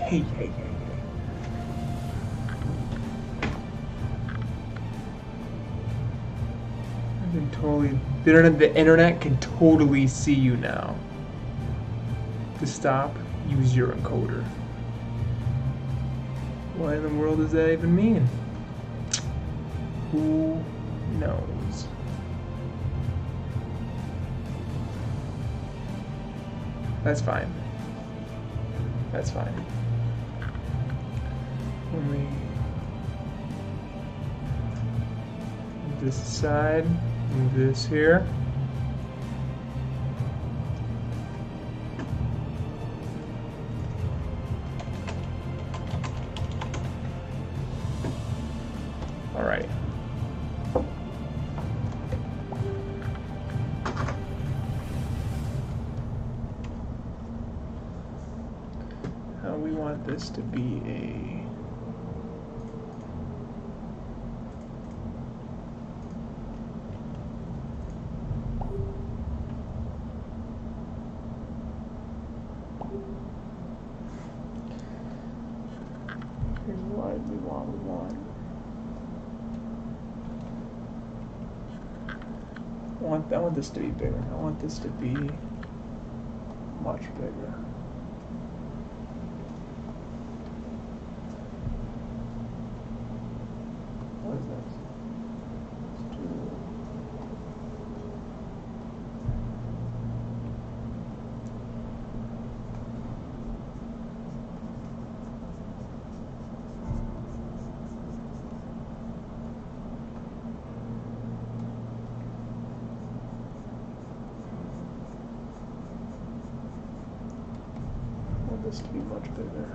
Hey, hey, hey, hey. I can totally. The internet can totally see you now. To stop, use your encoder. What in the world does that even mean? Who knows? That's fine. That's fine. Let me move this aside, move this here. All right. We want this to be a here's what we want. I want this to be bigger. I want this to be much bigger. What is this? Let's do... I want this to be much bigger.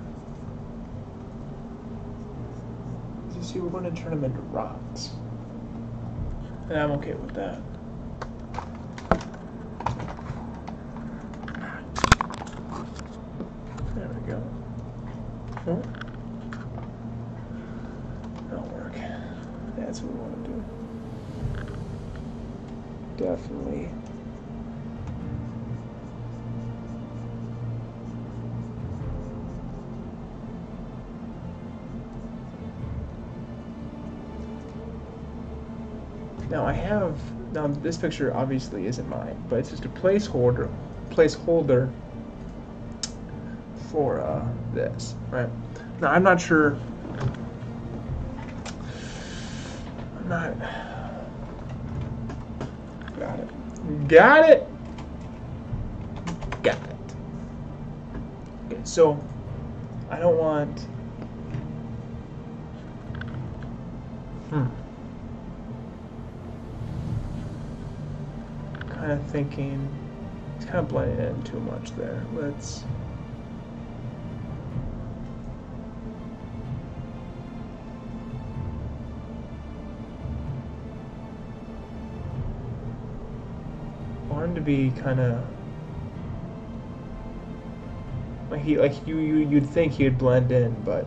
As you see, we're going to turn them into rocks. And I'm okay with that. There we go. Oh. That'll work. That's what we want to do. Definitely. Now this picture obviously isn't mine, but it's just a placeholder for this, right? Now I'm not sure. I'm not. Got it. Got it. Got it. Okay, so I don't want. Kind of thinking it's kind of blending in too much there. Let's want him to be kind of like you'd think he'd blend in, but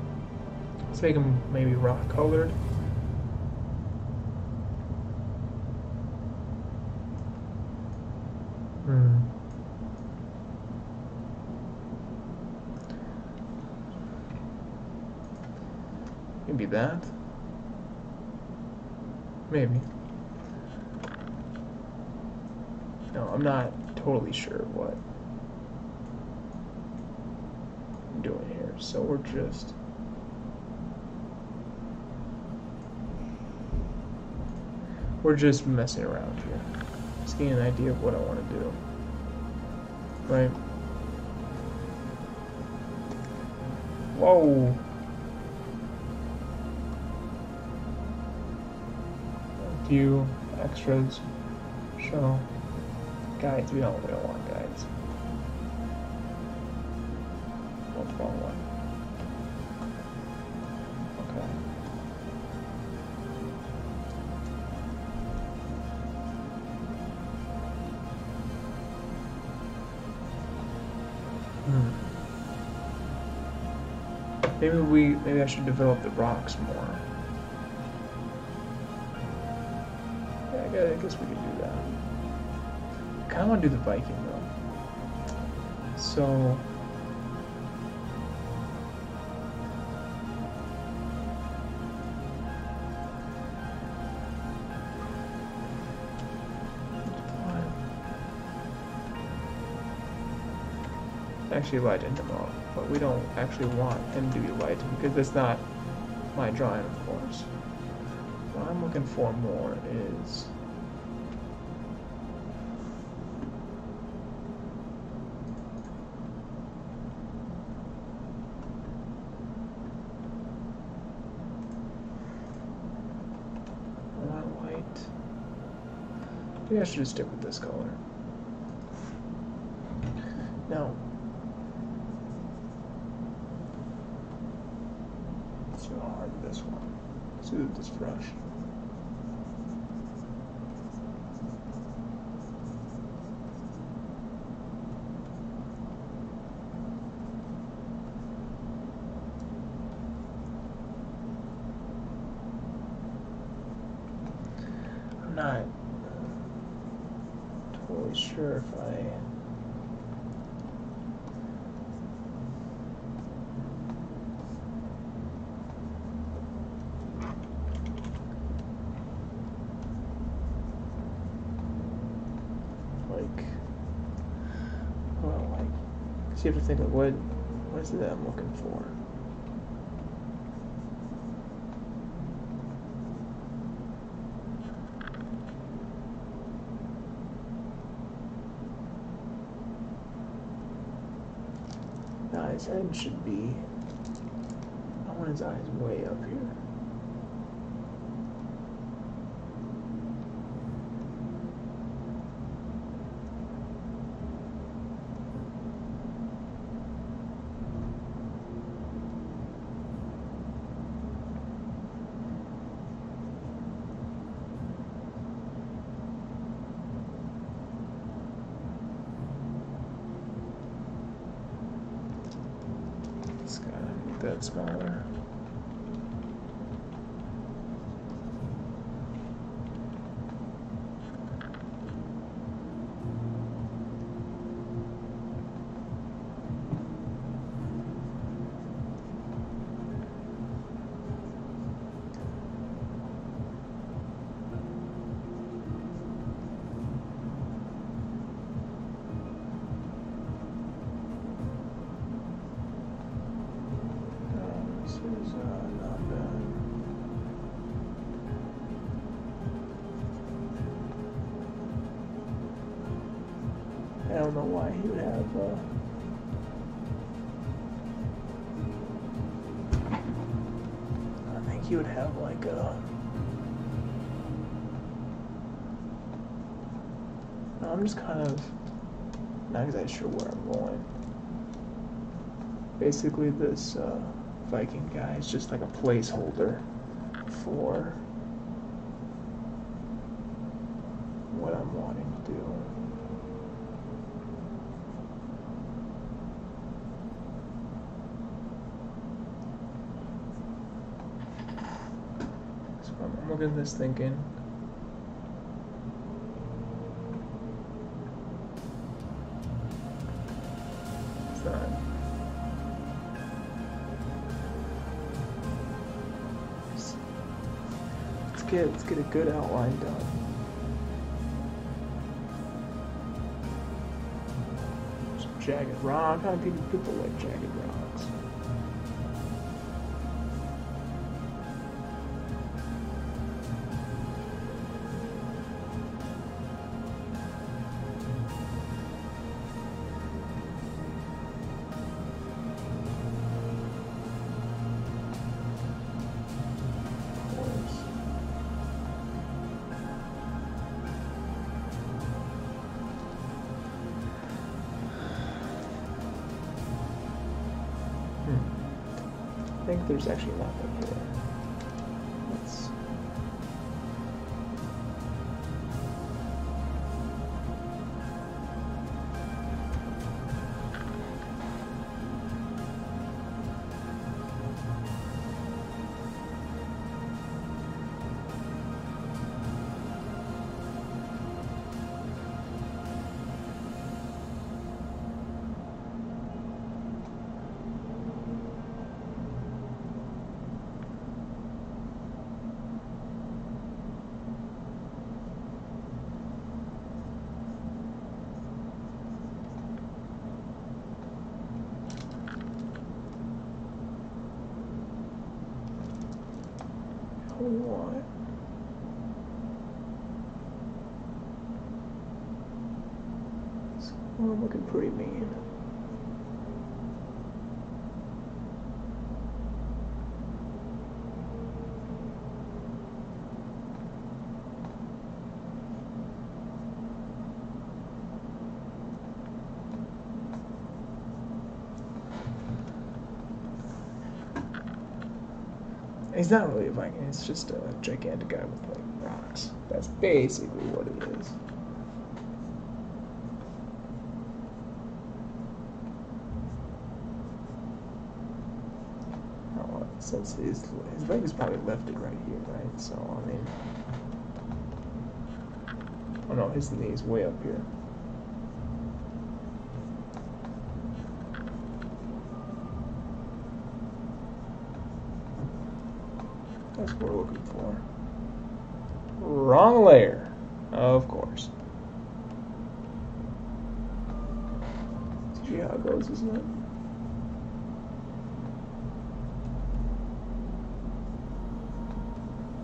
let's make him maybe rock colored. Maybe that. Maybe. No, I'm not totally sure what I'm doing here, so we're just messing around here. Just getting an idea of what I want to do. Right? Whoa! A few extras. Show. Guides. We don't want guides. What's wrong one? Okay. Maybe I should develop the rocks more. Yeah, I guess we could do that. I kind of want to do the Viking though. So actually lighten him up, but we don't actually want him to be lightened because that's not my drawing, of course. What I'm looking for more is white. Maybe I should just stick with this color. Now, let's do hard this one. Let's do this brush. I'm not totally sure if I so you have to think of what is it that I'm looking for? Now his head should be, I want his eyes way up here. It's gotta make that smaller. I don't know why he would have I think he would have like a I'm just kind of not exactly sure where I'm going. Basically this Viking guy is just like a placeholder for what I'm wanting to do. So I'm looking at this thinking, it's not. Let's get a good outline done. Some jagged rock. How many people like jagged rocks? I think there's actually nothing here. Let's What? I'm looking pretty mean. He's not really a Viking, it's just a gigantic guy with like rocks. That's basically what it is. Oh, since his leg is probably lifted right here, right? So, I mean... Oh no, his knee is way up here. That's what we're looking for. Wrong layer, of course. See how it goes, isn't it?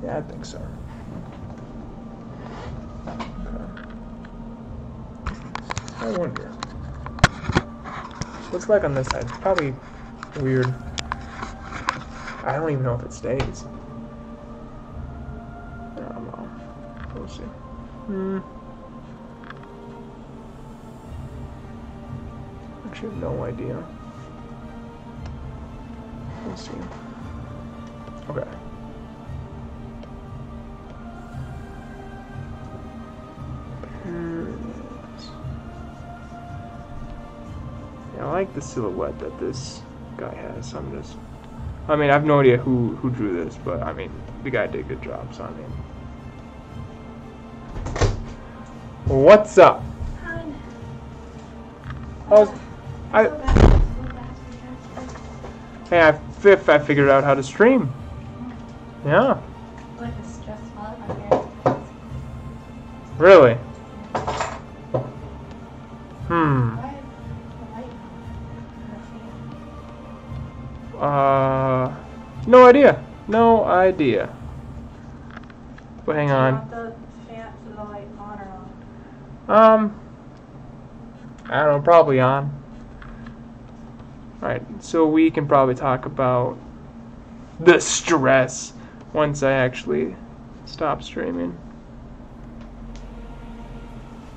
Yeah, I think so. Okay. I wonder. Looks like on this side. It's probably weird. I don't even know if it stays. We'll see. Actually, have no idea. We'll see. Okay. Here it is. Yeah, I like the silhouette that this guy has. So I'm just. I mean, I have no idea who drew this, but I mean, the guy did a good job. So I mean. What's up? Hey, I figured out how to stream. Yeah. Like it's stressful. Really? No idea. No idea. But hang on. I don't know, probably on. Alright, so we can probably talk about the stress once I actually stop streaming.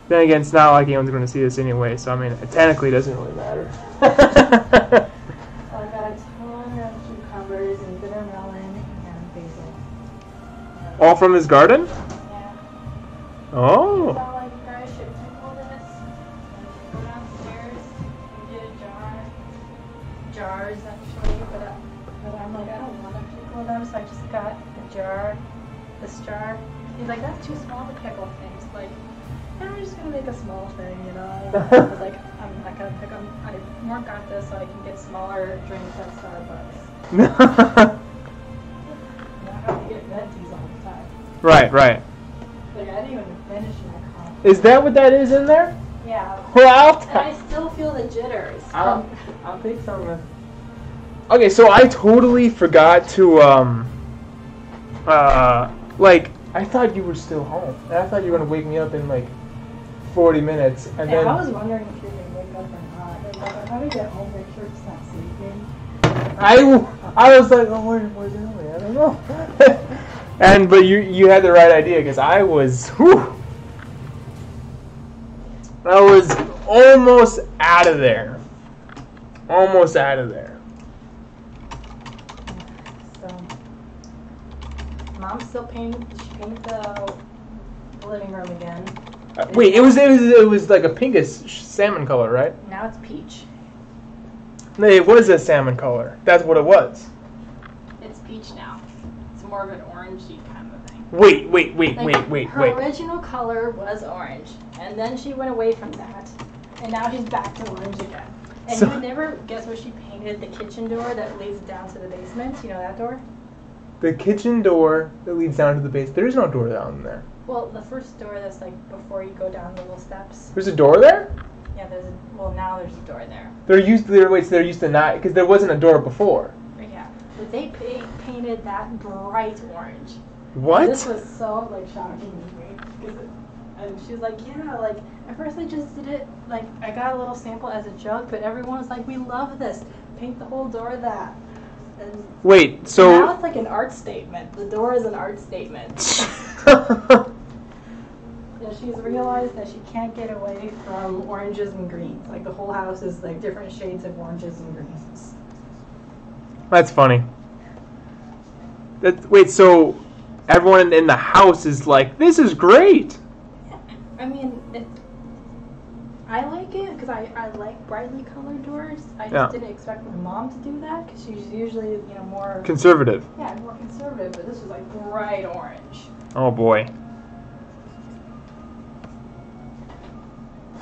Then again, it's not like anyone's going to see this anyway, so I mean, it technically doesn't really matter. So I got a ton of cucumbers and bitter melon and basil. All from his garden? Yeah. Oh. So like you guys should pickle this. Go downstairs and get a jars actually, but I'm like I don't want to pickle them, so I just got a jar, this jar. He's like that's too small to pickle things. Like I'm just gonna make a small thing, you know. I was like I'm not gonna pick them. I more got this so I can get smaller drinks at Starbucks. Not have to get Mentos all the time. Right. Like I didn't even finish my coffee. Is that what that is in there? Yeah. Well, and I still feel the jitters. I'll take some. Okay, so I totally forgot to like I thought you were still home, and I thought you were gonna wake me up in like 40 minutes, and then I was wondering if you were gonna wake up or not. Like, how do you get home? Make sure it's not sleeping. I was like, oh, where's Emily? I don't know. But you had the right idea because I was almost out of there. Almost out of there. So, Mom still painted. She painted the living room again. Wait, it was like a pinkish salmon color, right? Now it's peach. No, it was a salmon color. That's what it was. It's peach now. It's more of an orangey kind of thing. Wait. Her original color was orange, and then she went away from that, and now she's back to orange again. And you would never guess where she painted the kitchen door that leads down to the basement. You know that door? The kitchen door that leads down to the base. There is no door down there. Well, the first door that's like before you go down the little steps. There's a door there? Yeah, now there's a door there. There used to not, because there wasn't a door before. Yeah, but they painted that bright orange. What? This was so like shocking to me. And she was like, yeah, like at first I just did it, like I got a little sample as a joke, but everyone was like, we love this. Paint the whole door that. And Wait, so now it's like an art statement. The door is an art statement. Yeah, she's realized that she can't get away from oranges and greens. Like the whole house is like different shades of oranges and greens. That's funny. Wait, so everyone in the house is like, this is great. I mean, I like it because I like brightly colored doors. I just didn't expect my mom to do that because she's usually, more... Conservative. Yeah, more conservative, but this was like bright orange. Oh, boy.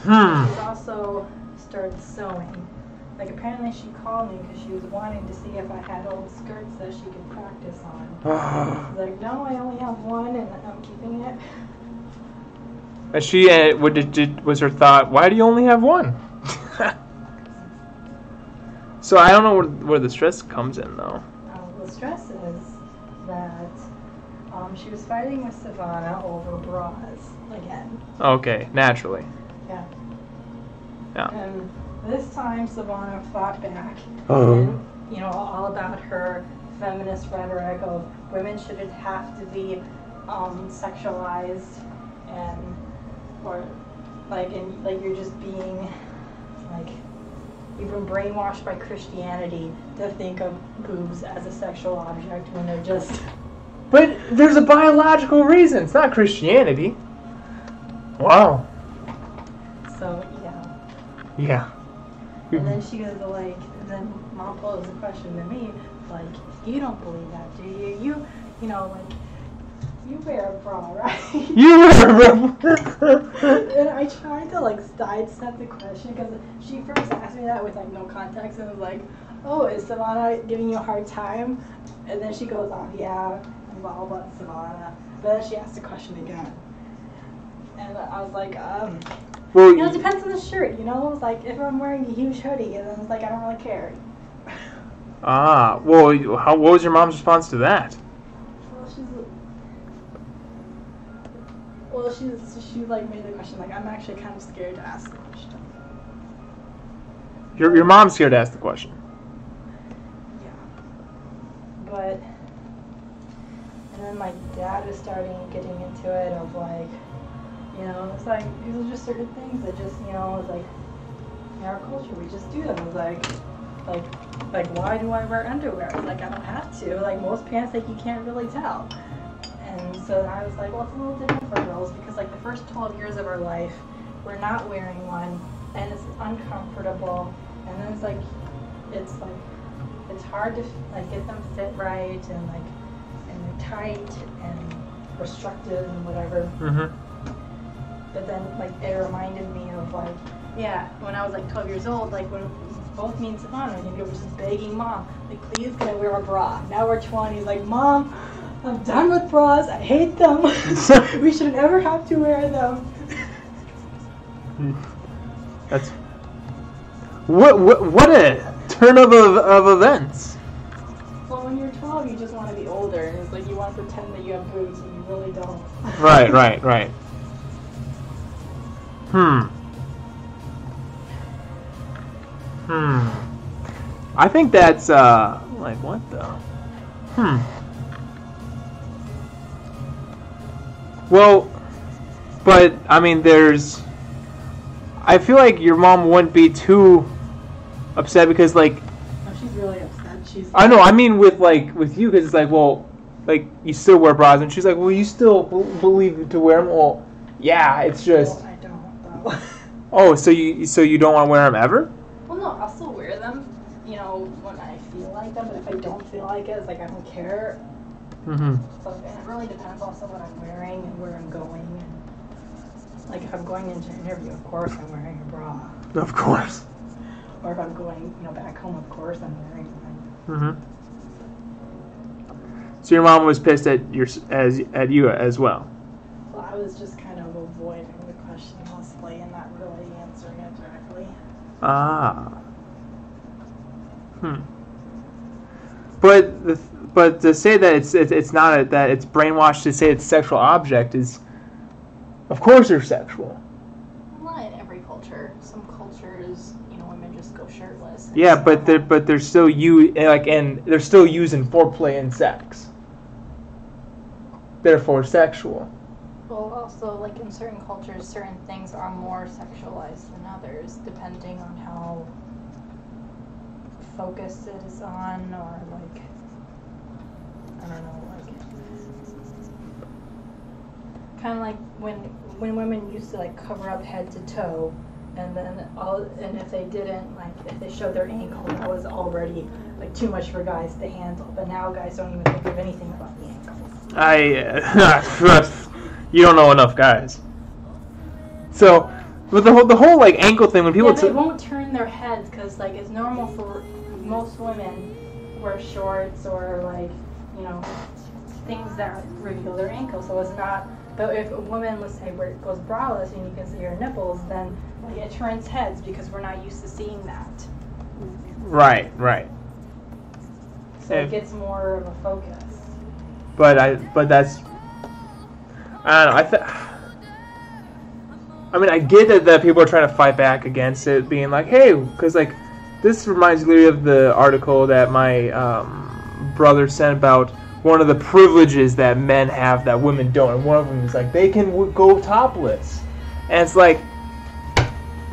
She's also started sewing. Like, apparently she called me because she was wanting to see if I had old skirts that she could practice on. I was like, no, I only have one and I'm keeping it. And she, was her thought, why do you only have one? So I don't know where the stress comes in, though. The stress is that she was fighting with Savannah over bras again. Okay, naturally. Yeah. Yeah. And this time Savannah fought back. And, all about her feminist rhetoric of women shouldn't have to be sexualized and you're just being like you've been brainwashed by Christianity to think of boobs as a sexual object when they're just. But there's a biological reason. It's not Christianity. Wow. So yeah. Yeah. And then she goes like, then Mom posed a question to me like, you don't believe that, do you? You wear a bra, right? You wear a bra. And I tried to sidestep the question because she first asked me that with no context and was like, oh, is Savannah giving you a hard time? And then she goes off, yeah, I'm all about Savannah. But then she asked the question again. And I was like, well, it depends on the shirt, It's like if I'm wearing a huge hoodie and then it's like I don't really care. Well, what was your mom's response to that? Well, she made the question I'm actually kind of scared to ask the question. Your mom's scared to ask the question. Yeah. But and then my dad was getting into it of it's like these are just certain things that just it's like in our culture we just do them. It's like why do I wear underwear? It's like I don't have to. Like most pants you can't really tell. And so I was like, well, it's a little different for girls because the first 12 years of our life, we're not wearing one, and it's uncomfortable, and then it's hard to get them fit right and they're tight and restrictive and whatever. Mm-hmm. But then it reminded me of when I was 12 years old, when both me and Savannah, we were just begging Mom, please can I wear a bra? Now we're 20, Mom, I'm done with bras. I hate them. We should never have to wear them. That's what a turn of events. Well, when you're 12, you just want to be older, and it's you want to pretend that you have boobs, and you really don't. Right. I think that's what the. Well, but I mean, I feel like your mom wouldn't be too upset because No, she's really upset. I know. I mean, with you, because it's you still wear bras, and she's like, well, you still believe to wear them. Well, yeah, it's just. Well, I don't though. Oh, so you don't want to wear them ever? Well, no, I'll still wear them. When I feel like them, but if I don't feel like it, it's I don't care. Mm-hmm. So it really depends also what I'm wearing and where I'm going. And, if I'm going into an interview, of course I'm wearing a bra. Of course. Or if I'm going, back home, of course I'm wearing one. Mm-hmm. So your mom was pissed at you as well. Well, I was just kind of avoiding the question mostly and not really answering it directly. But but to say that it's not that it's brainwashed to say it's a sexual object is, of course, they're sexual. Not in every culture. Some cultures, women just go shirtless. Yeah, but they're still they're still using foreplay and sex. Therefore, sexual. Well, also, like in certain cultures, certain things are more sexualized than others, depending on how focused it is on, or like, I don't know, like, kind of like when women used to like cover up head to toe, and if they didn't, like, if they showed their ankle, that was already like too much for guys to handle. But now guys don't even think of anything about the ankle. You don't know enough guys. So, with the whole like ankle thing, when people they won't turn their heads because like it's normal for most women wear shorts or like things that reveal their ankles. So it's not. But if a woman, let's say, goes braless and you can see her nipples, then like, it turns heads because we're not used to seeing that. Right. So it gets more of a focus. But that's, I don't know, I get that people are trying to fight back against it, being like, hey, because like, this reminds me of the article that my brother sent about one of the privileges that men have that women don't, and one of them is like, they can go topless, and it's like,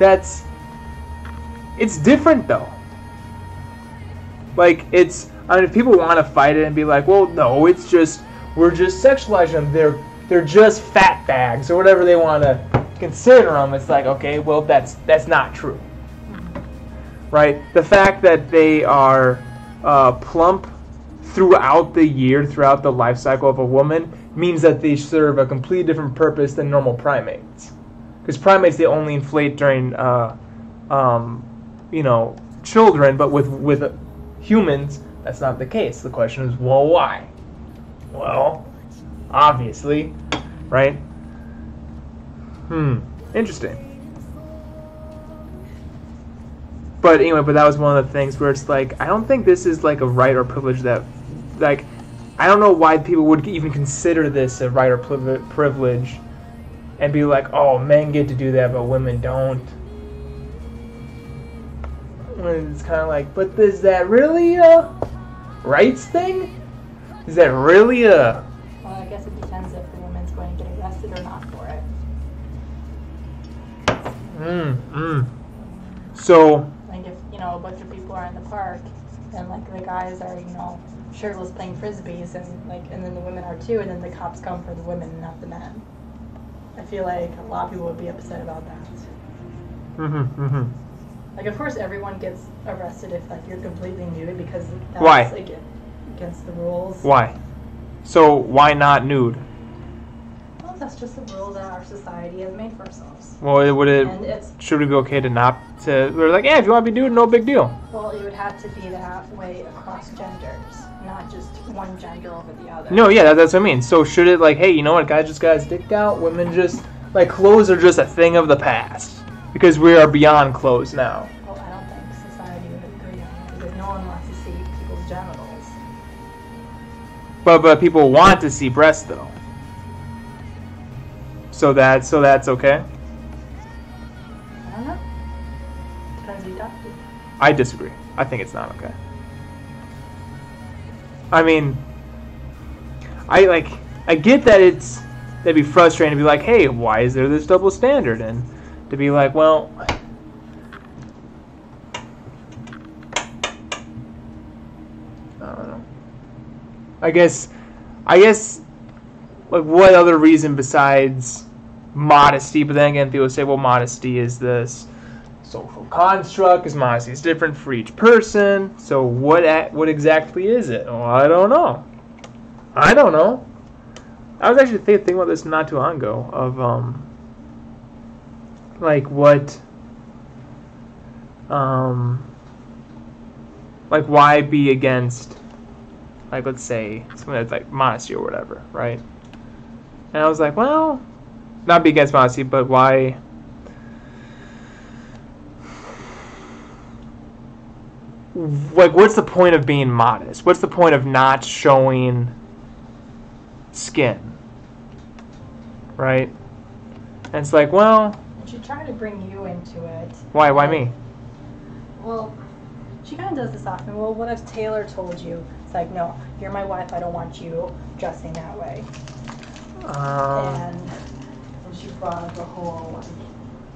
it's different though. Like, if people want to fight it and be like, well, no, we're just sexualizing them. They're just fat bags or whatever they want to consider them. It's like, okay, well, that's not true, right? The fact that they are plump throughout the year, throughout the life cycle of a woman, means that they serve a completely different purpose than normal primates. Because primates, they only inflate during, children, but with humans, that's not the case. The question is, well, why? Well, obviously, right? Interesting. But anyway, that was one of the things where it's like, I don't think this is like a right or privilege that, like, I don't know why people would even consider this a right or privilege and be like, oh, men get to do that, but women don't. It's kind of like, but is that really a rights thing? Is that really a... Well, I guess it depends if the woman's going to get arrested or not for it. So... Like if, a bunch of people are in the park and like the guys are, shirtless playing frisbees and then the women are too, and then the cops come for the women and not the men. I feel like a lot of people would be upset about that. Like, of course, everyone gets arrested if, like, you're completely nude because that's, why? Like, against the rules. Why? So, why not nude? Well, that's just a rule that our society has made for ourselves. Well, should it be okay to not, we're like, if you want to be nude, no big deal. Well, it would have to be that way across genders, not just one gender over the other. No, yeah, that's what I mean. So, should it, like, hey, you know what, guys just got his dick out, women just, like, clothes are just a thing of the past. Because we are beyond clothes now. Well, I don't think society would agree on that because no one wants to see people's genitals. But people want to see breasts though. So that's okay? I don't know. Depends who you talk to. I disagree. I think it's not okay. I mean, I get that that'd be frustrating to be like, hey, why is there this double standard? And to be like, well, I don't know. I guess, like, what other reason besides modesty? But then again, people say, well, modesty is this social construct, because modesty is different for each person. So what exactly is it? Well, I don't know. I was actually thinking about this not too long ago, of, like, what, like, why be against, like, let's say, something that's, like, modesty or whatever, right? And I was like, well, not be against modesty, but why, like, what's the point of being modest? What's the point of not showing skin? Right? And it's like, well, And she tried to bring you into it. why me? Well, she kind of does this often. Well, what if Taylor told you? It's like, no, you're my wife. I don't want you dressing that way. And she brought up the whole, like,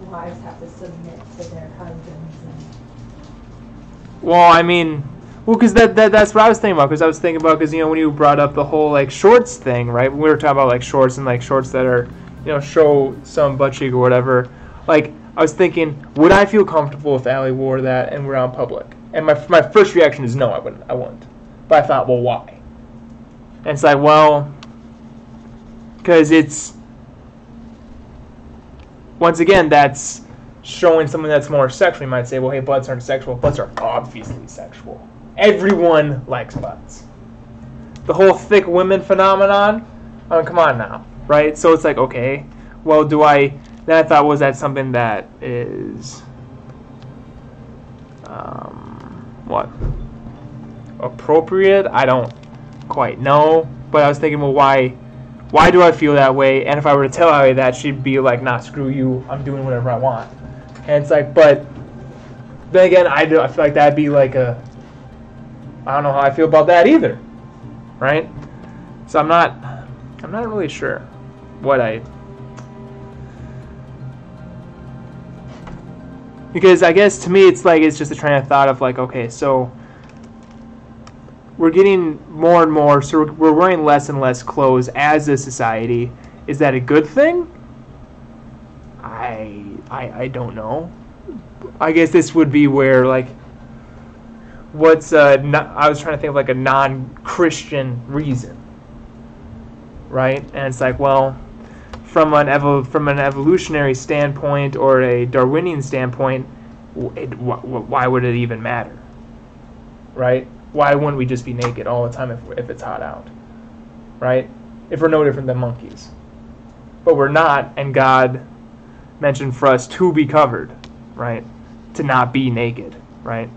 wives have to submit to their husbands. Well, I mean, because that's what I was thinking about. Because I was thinking about, because, you know, when you brought up the whole, like, shorts thing, right? We were talking about, like, shorts and, like, shorts that are, you know, show some butt cheek or whatever. Like, I was thinking, would I feel comfortable if Allie wore that and we're out in public? And my first reaction is no, I wouldn't. But I thought, well, why? And it's like, well, because it's, once again, that's showing something that's more sexual. You might say, well, hey, butts aren't sexual. Butts are obviously sexual. Everyone likes butts. The whole thick women phenomenon, I mean, come on now, right? So it's like, okay, well, then I thought, was that something that is, what, appropriate? I don't quite know, but I was thinking, well, why do I feel that way? And if I were to tell Allie that, she'd be like, nah, screw you, I'm doing whatever I want. And it's like, but then again, I feel like that'd be like I don't know how I feel about that either, right? So I'm not really sure what because I guess to me it's just a train of thought of like, okay, so we're getting more and more, so we're wearing less and less clothes as a society. Is that a good thing? I don't know. I guess this would be where, like, what's I was trying to think of like a non-Christian reason, right? And it's like, well, from an evolutionary standpoint or a Darwinian standpoint, why would it even matter, right? Why wouldn't we just be naked all the time if it's hot out, right? If we're no different than monkeys, but we're not, and God mentioned for us to be covered, right? To not be naked, right?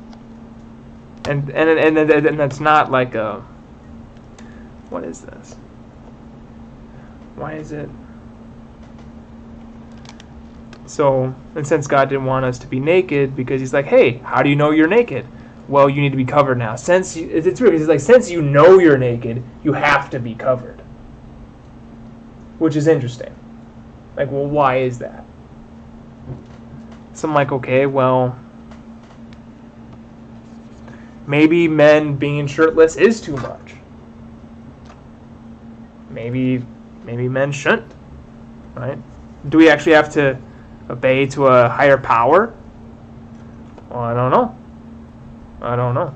And that's not like a, what is this? Why is it? So, and since God didn't want us to be naked, because he's like, hey, how do you know you're naked? Well, you need to be covered now. It's weird, because it's like, since you know you're naked, you have to be covered. Which is interesting. Like, well, why is that? So I'm like, okay, well, maybe men being shirtless is too much. Maybe men shouldn't, right? Do we actually have to obey to a higher power? Well, I don't know.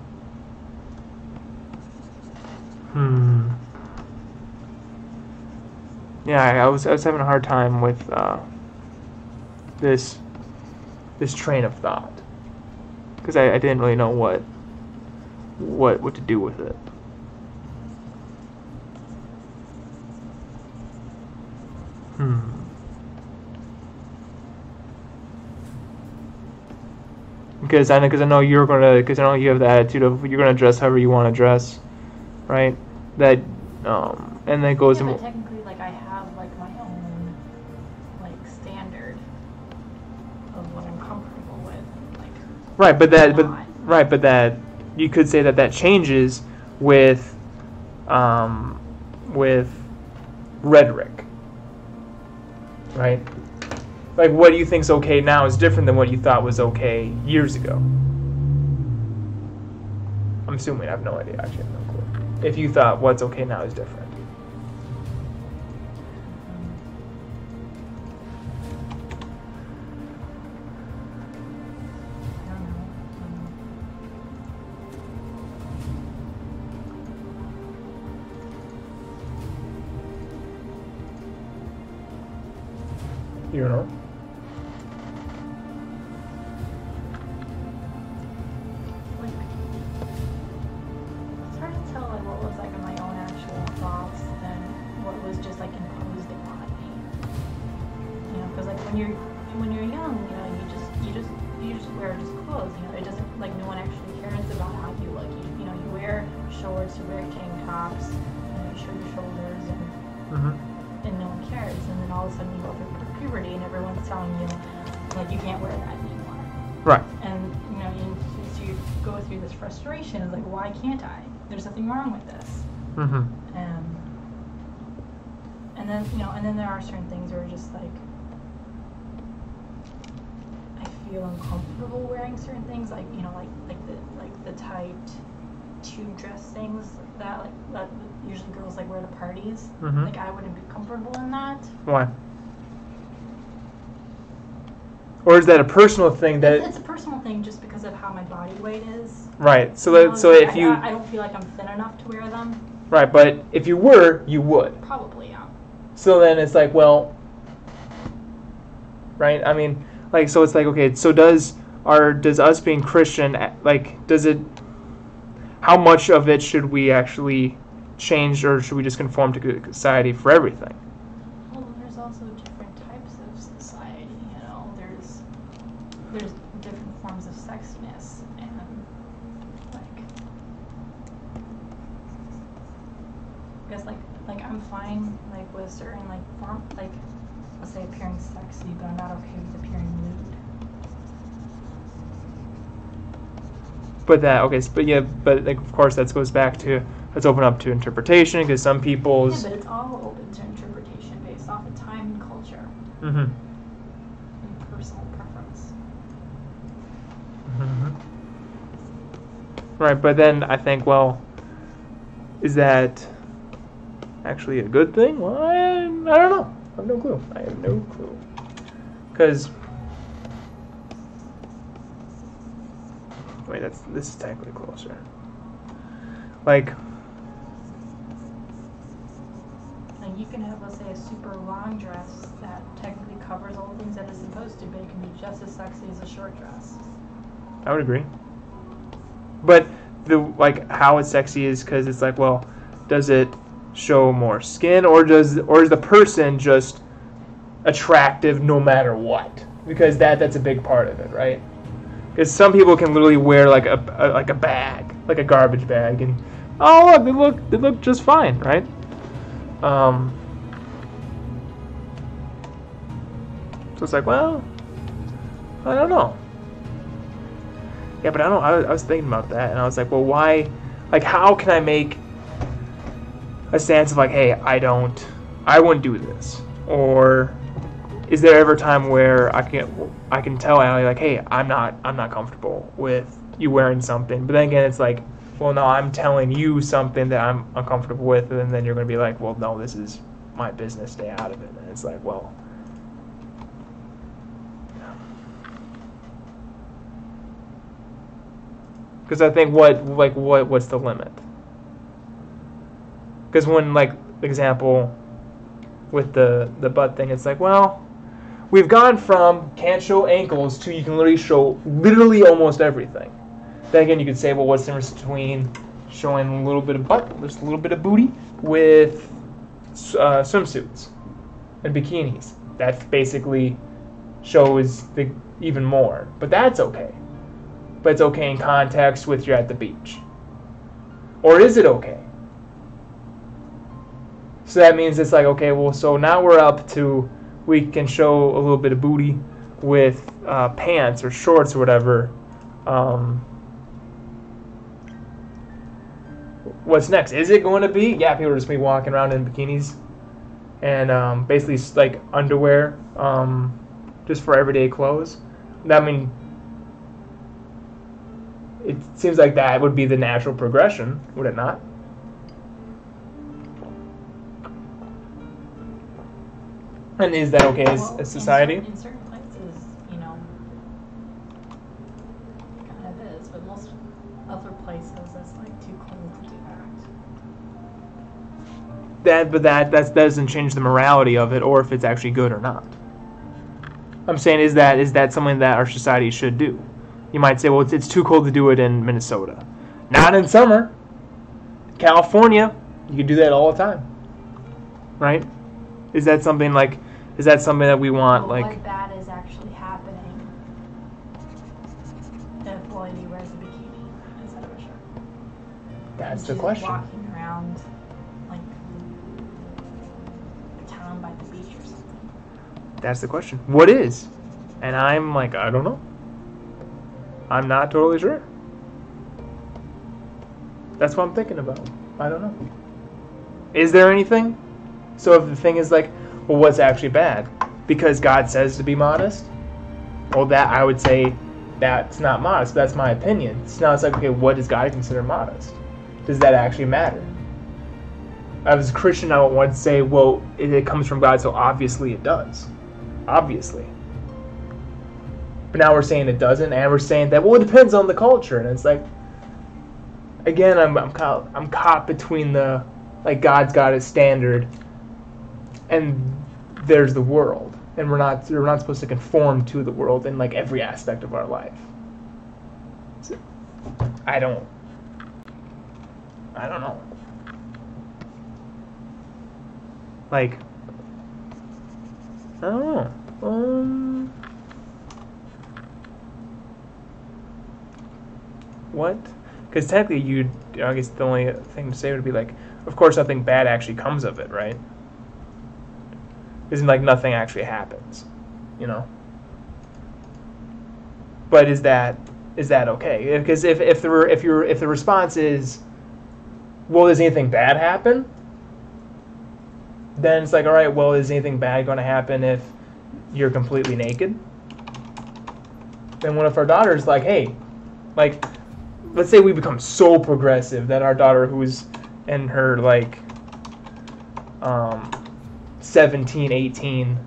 Yeah, I was having a hard time with this train of thought, because I didn't really know what to do with it. Because I know you have the attitude of you're gonna dress however you want to dress, right? That and that goes. Yeah, but technically, like, I have like my own like standard of what I'm comfortable with, like. Right, but that you could say that changes with rhetoric, right? Like, what you think's okay now is different than what you thought was okay years ago. I'm assuming, I have no idea. Actually, I have no clue. If you thought what's okay now is different. You don't know? Like, it's hard to tell like what was like my own actual thoughts and what was just like imposed upon me. You know, because like when you're young, you know, you just wear just clothes. You know, it doesn't, like, no one actually cares about how wear shorts, you wear tank tops, you show your shoulders, and no one cares. And then all of a sudden you go through puberty, and everyone's telling you, like, you can't wear that anymore. Right. And so you go through this frustration of like, why can't I? There's nothing wrong with this. And then and then there are certain things where just like I feel uncomfortable wearing certain things, like the tight tube dress things that usually girls like wear to parties. Like I wouldn't be comfortable in that. Why? Or is that a personal thing that it's a personal thing just because of how my body weight is. Right. So if you I don't feel like I'm thin enough to wear them. Right, but if you were, you would. Probably, yeah. So then it's like, well, right? I mean, like, so it's like, okay, so does us being Christian, like, how much of it should we actually change, or should we just conform to society for everything? Well, there's also different types of society, there's different forms of sexiness, and I guess like I'm fine like with certain form, let's say appearing sexy, but I'm not okay with appearing nude. But like, of course that goes back to, let's open up to interpretation, because some people's but it's all open to interpretation based off of time and culture. And personal preference. Right, but then I think, well, is that actually a good thing? Well, I don't know. I have no clue. Because wait, this is technically closer. Like you can have, let's say, a super long dress that technically covers all the things that it's supposed to, but it can be just as sexy as a short dress. I would agree. But how it's sexy is because it's like, well, does it show more skin, or is the person just attractive no matter what? Because that's a big part of it, right? Because some people can literally wear like a bag, like a garbage bag, and look, they look just fine, right? So it's like, well, I don't know. Yeah, but I don't. I was thinking about that, and I was like, well, why? Like, how can I make a stance of like, hey, I wouldn't do this, or is there ever a time where I can tell Allie, like, hey, I'm not comfortable with you wearing something, but then again, it's like, well, no, I'm telling you something that I'm uncomfortable with, and then you're going to be like, well, no, this is my business, stay out of it. And it's like, well, because I think what's the limit? Because when, like, example with the butt thing, it's like, well, we've gone from can't show ankles to you can literally show literally almost everything. Then again, you could say, well, what's the difference between showing a little bit of butt, just a little bit of booty, with swimsuits and bikinis? That basically shows even more. But that's okay. But it's okay in context with you're at the beach. Or is it okay? So that means it's like, okay, well, so now we're up to, we can show a little bit of booty with pants or shorts or whatever. What's next? Is it going to be? Yeah, people are just going to be walking around in bikinis and basically like underwear, just for everyday clothes. I mean, it seems like that would be the natural progression, would it not? And is that okay as a society? In certain places, kind of is, but most other places, it's like too cold to do that. That doesn't change the morality of it, or if it's actually good or not. I'm saying, is that something that our society should do? You might say, well, it's too cold to do it in Minnesota. Not in summer. California, you can do that all the time. Right? Is that something that we want, well, like... What bad is actually happening if a lady wears a bikini instead of a shirt? That's and the she's question. walking around like a town by the beach or something. That's the question. What is? And I'm like, I don't know. I'm not totally sure. That's what I'm thinking about. I don't know. Is there anything? So if the thing is like, well, what's actually bad? Because God says to be modest? Well, that I would say that's not modest. That's my opinion. So now it's like, okay, what does God consider modest? Does that actually matter? As a Christian, I would want to say, well, it comes from God, so obviously it does. Obviously. But now we're saying it doesn't, and we're saying that, well, it depends on the culture. And it's like, again, I'm caught between the, like, God's got his standard, and there's the world. And we're not supposed to conform to the world in, like, every aspect of our life. So, I don't know. Like, I don't know. What? Because technically, I guess the only thing to say would be like, of course, nothing bad actually comes of it, right? Isn't like nothing actually happens, you know? But is that okay? Because if the response is, well, does anything bad happen? Then it's like, all right, well, is anything bad going to happen if you're completely naked? Then what if our daughter's like, hey, like, let's say we become so progressive that our daughter, who's in her like 17, 18,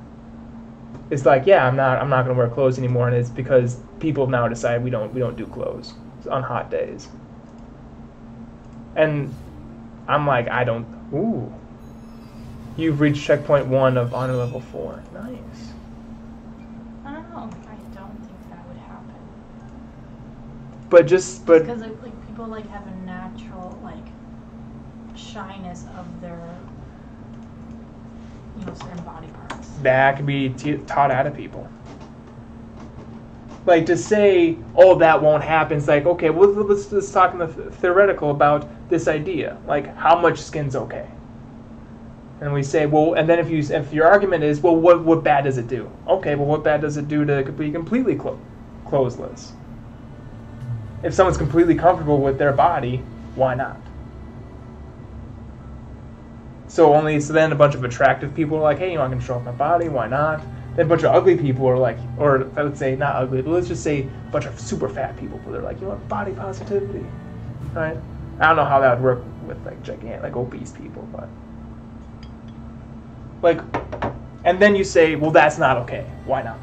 is like, yeah, I'm not going to wear clothes anymore, and it's because people now decide we don't do clothes on hot days. And I'm like, ooh. You've reached checkpoint 1 of honor level 4. Nice. I don't know. I don't think that would happen. But because like people like have a natural like shyness of their certain body parts. That can be taught out of people. Like to say, oh, that won't happen. It's like, okay, well, let's talk in the theoretical about this idea. Like, how much skin's okay? And we say, well, and then if your argument is, well, what bad does it do? Okay, well, what bad does it do to be completely clothesless? If someone's completely comfortable with their body, why not? So then a bunch of attractive people are like, hey, I can show off my body, why not? Then a bunch of ugly people are like, or I would say not ugly, but let's just say a bunch of super fat people, but they're like, body positivity, right? I don't know how that would work with like gigantic, like obese people, but like, and then you say, well, that's not okay. Why not?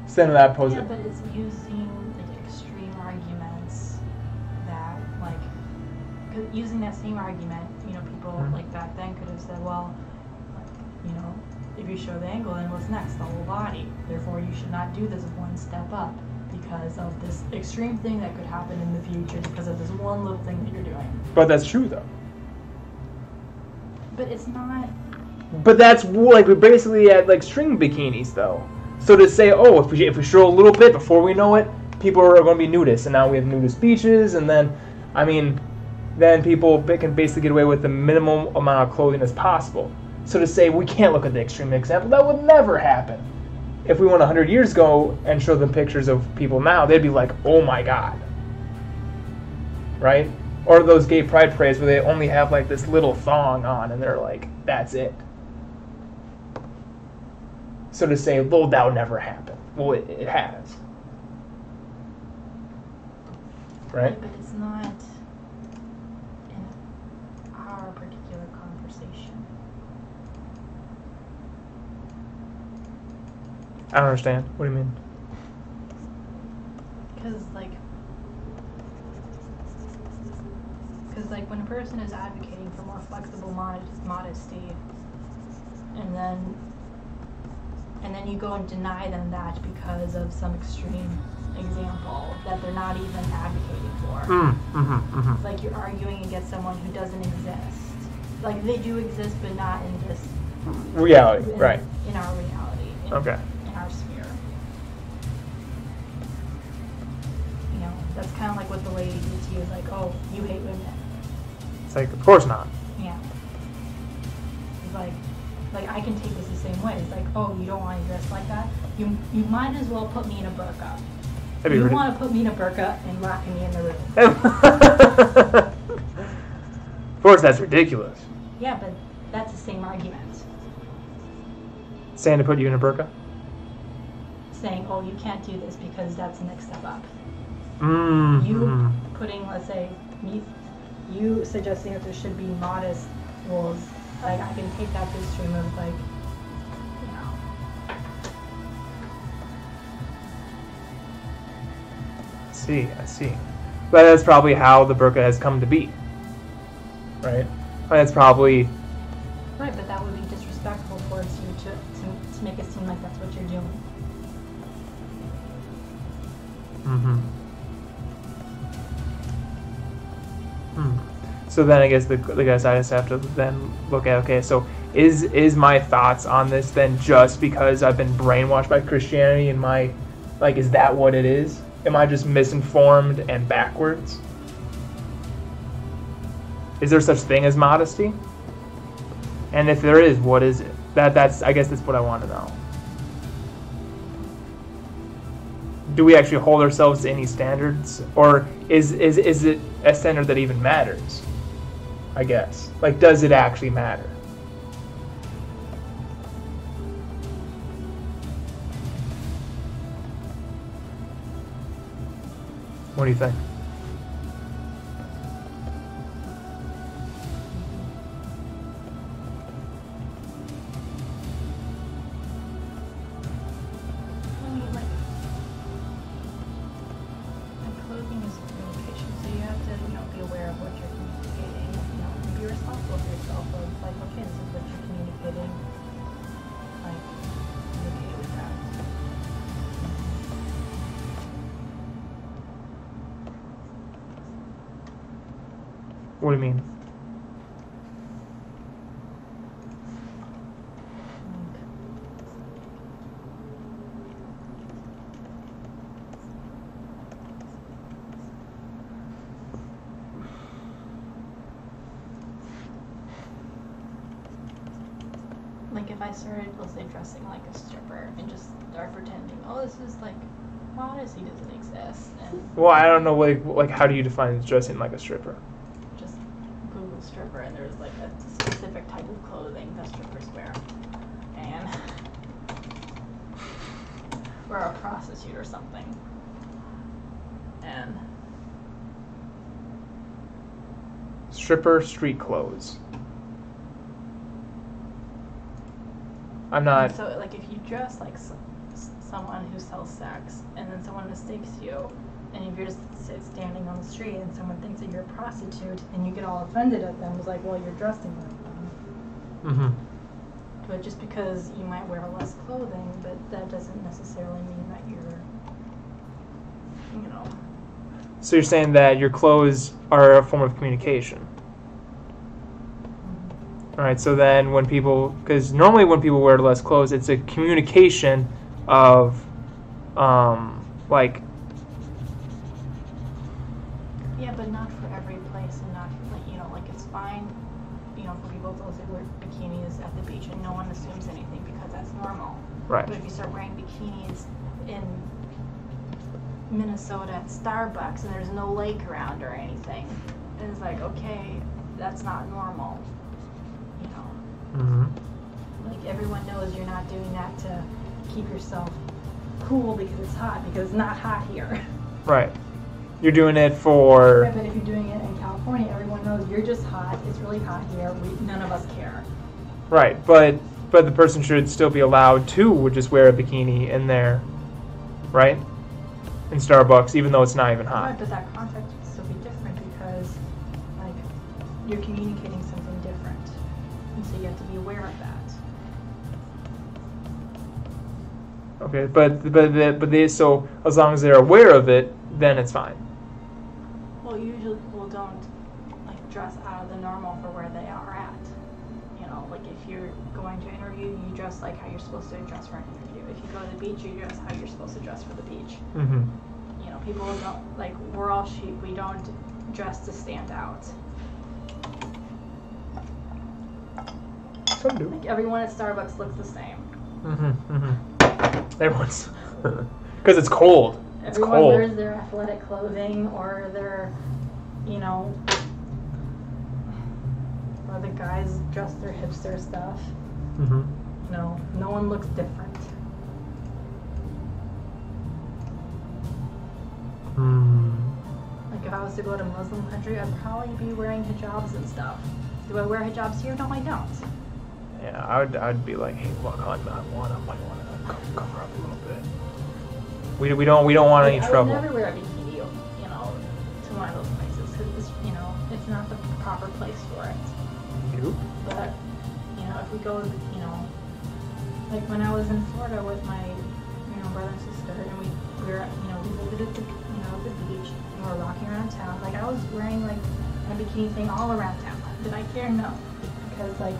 So then that poses. Yeah, but it's using like extreme arguments that like, using that same argument, people like back then could have said, well, if you show the angle, then what's next? The whole body. Therefore, you should not do this one step up because of this extreme thing that could happen in the future because of this one little thing that you're doing. But that's true, though. But it's not. But that's like we're basically at like string bikinis, though. So to say, oh, if we show a little bit before we know it, people are going to be nudists, and now we have nudist beaches, and then, then people can basically get away with the minimum amount of clothing as possible. So to say we can't look at the extreme example, that would never happen. If we went 100 years ago and showed them pictures of people now, they'd be like, oh my God. Right? Or those gay pride parades where they only have like this little thong on and they're like, that's it. So to say, well, that would never happen. Well, it has. Right? But it's not in our particular conversation. I don't understand. What do you mean? Because when a person is advocating for more flexible modesty, and then you go and deny them that because of some extreme example that they're not even advocating for. It's like you're arguing against someone who doesn't exist. Like they do exist, but not in this reality, right? In our reality. Okay. In our sphere. That's kind of like what the lady did to you. Like, oh, you hate women. It's like, of course not. Yeah. It's like I can take this the same way. It's like, oh, you don't want to dress like that? You might as well put me in a burqa. You want to put me in a burqa and lock me in the room. Of course, that's ridiculous. Yeah, but that's the same argument. Saying to put you in a burqa? Saying, oh, you can't do this because that's the next step up. Mm-hmm. You putting, let's say, you suggesting that there should be modest rules. Like, I can take that to the extreme of, like, you know. I see. But that's probably how the burqa has come to be. Right? That's probably... Right, but that would be disrespectful towards you to make it seem like that's what you're doing. Mm-hmm. So then I guess the guys I just have to then look at, okay, so is my thoughts on this then just because I've been brainwashed by Christianity and my, like, is that what it is? Am I just misinformed and backwards? Is there such thing as modesty? And if there is, what is it? That's I guess that's what I want to know. Do we actually hold ourselves to any standards? Or is it a standard that even matters? I guess. Like, does it actually matter? What do you think? Clothing is communication, so you have to, be aware of what you're communicating, and be responsible for yourself of, like, okay, this is what you're communicating, like, be okay with that. What do you mean? Like, if I started, let's say, dressing like a stripper and just start pretending, oh, this is, like, modesty doesn't exist, and Well, I don't know, like how do you define dressing like a stripper? just Google stripper, and there's, like, a specific type of clothing that strippers wear, and or a prostitute or something, and Stripper street clothes. I'm not... so, like, if you dress like someone who sells sex, and then someone mistakes you, and if you're just standing on the street and someone thinks that you're a prostitute, and you get all offended at them, it's like, well, you're dressing like them. Mm-hmm. But just because you might wear less clothing, but that doesn't necessarily mean that you're, So you're saying that your clothes are a form of communication. All right, so then when people, because normally when people wear less clothes, it's a communication of, like... Yeah, but not for every place, and not, like, like, it's fine, for people to say wear bikinis at the beach, and no one assumes anything because that's normal. Right. But if you start wearing bikinis in Minnesota at Starbucks, and there's no lake around or anything, and it's like, okay, that's not normal. Mm-hmm. Like, everyone knows you're not doing that to keep yourself cool because it's hot, because it's not hot here. Right. You're doing it for... Yeah, but if you're doing it in California, everyone knows you're just hot, it's really hot here, none of us care. Right, but the person should still be allowed to just wear a bikini in there, right? In Starbucks, even though it's not even hot. Right, but that context would still be different because, like, you're communicating something different. And so you have to be aware of that. Okay, but so as long as they're aware of it, then it's fine. Well, usually people don't, like, dress out of the normal for where they are at. Like, if you're going to interview, you dress like how you're supposed to dress for an interview. If you go to the beach, you dress how you're supposed to dress for the beach. Mm-hmm. people don't, like, we're all sheep. We don't dress to stand out. Some do. Like, everyone at Starbucks looks the same. Everyone's... Because it's cold. It's Everyone cold. wears their athletic clothing or their, you know, or the guys dress their hipster stuff. No one looks different. Like if I was to go to Muslim country, I'd probably be wearing hijabs and stuff. Do I wear hijabs here? No, I don't. Yeah, I'd be like, hey, look, I might want to cover up a little bit. We don't want any trouble. I would never wear a bikini, you know, to one of those places because you know it's not the proper place for it. Nope. But you know, if we go, you know, like when I was in Florida with my, you know, brother and sister, and we were, you know, we visited the, you know, the beach, and we were walking around town. Like I was wearing like a bikini thing all around town. Did I care? No, because like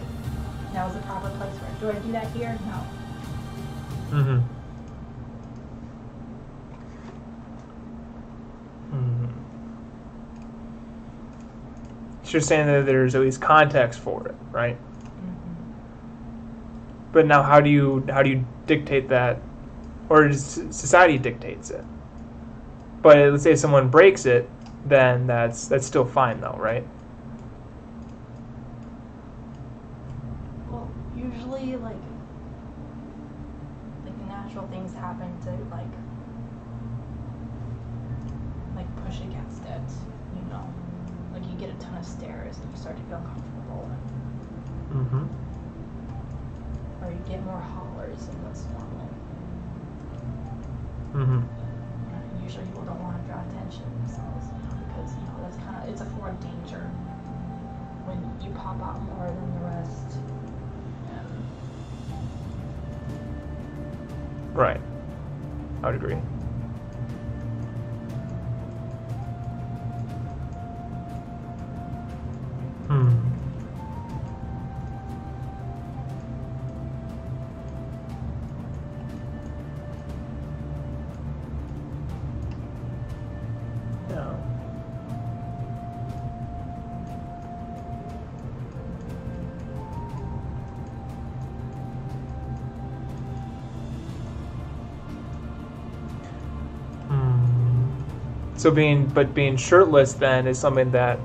that was the proper place for it. Do I do that here? No. So you're saying that there's at least context for it, right? But now, how do you dictate that, or society dictates it? But let's say someone breaks it, then that's still fine, though, right? Well, usually like natural things happen to like push against it, you know. Like you get a ton of stares and you start to feel uncomfortable. Or you get more hollers than what's normal. Usually people don't want to draw attention to themselves, you know, because you know that's it's a form of danger when you pop out more than the rest. Right. I would agree. So being shirtless then is something that.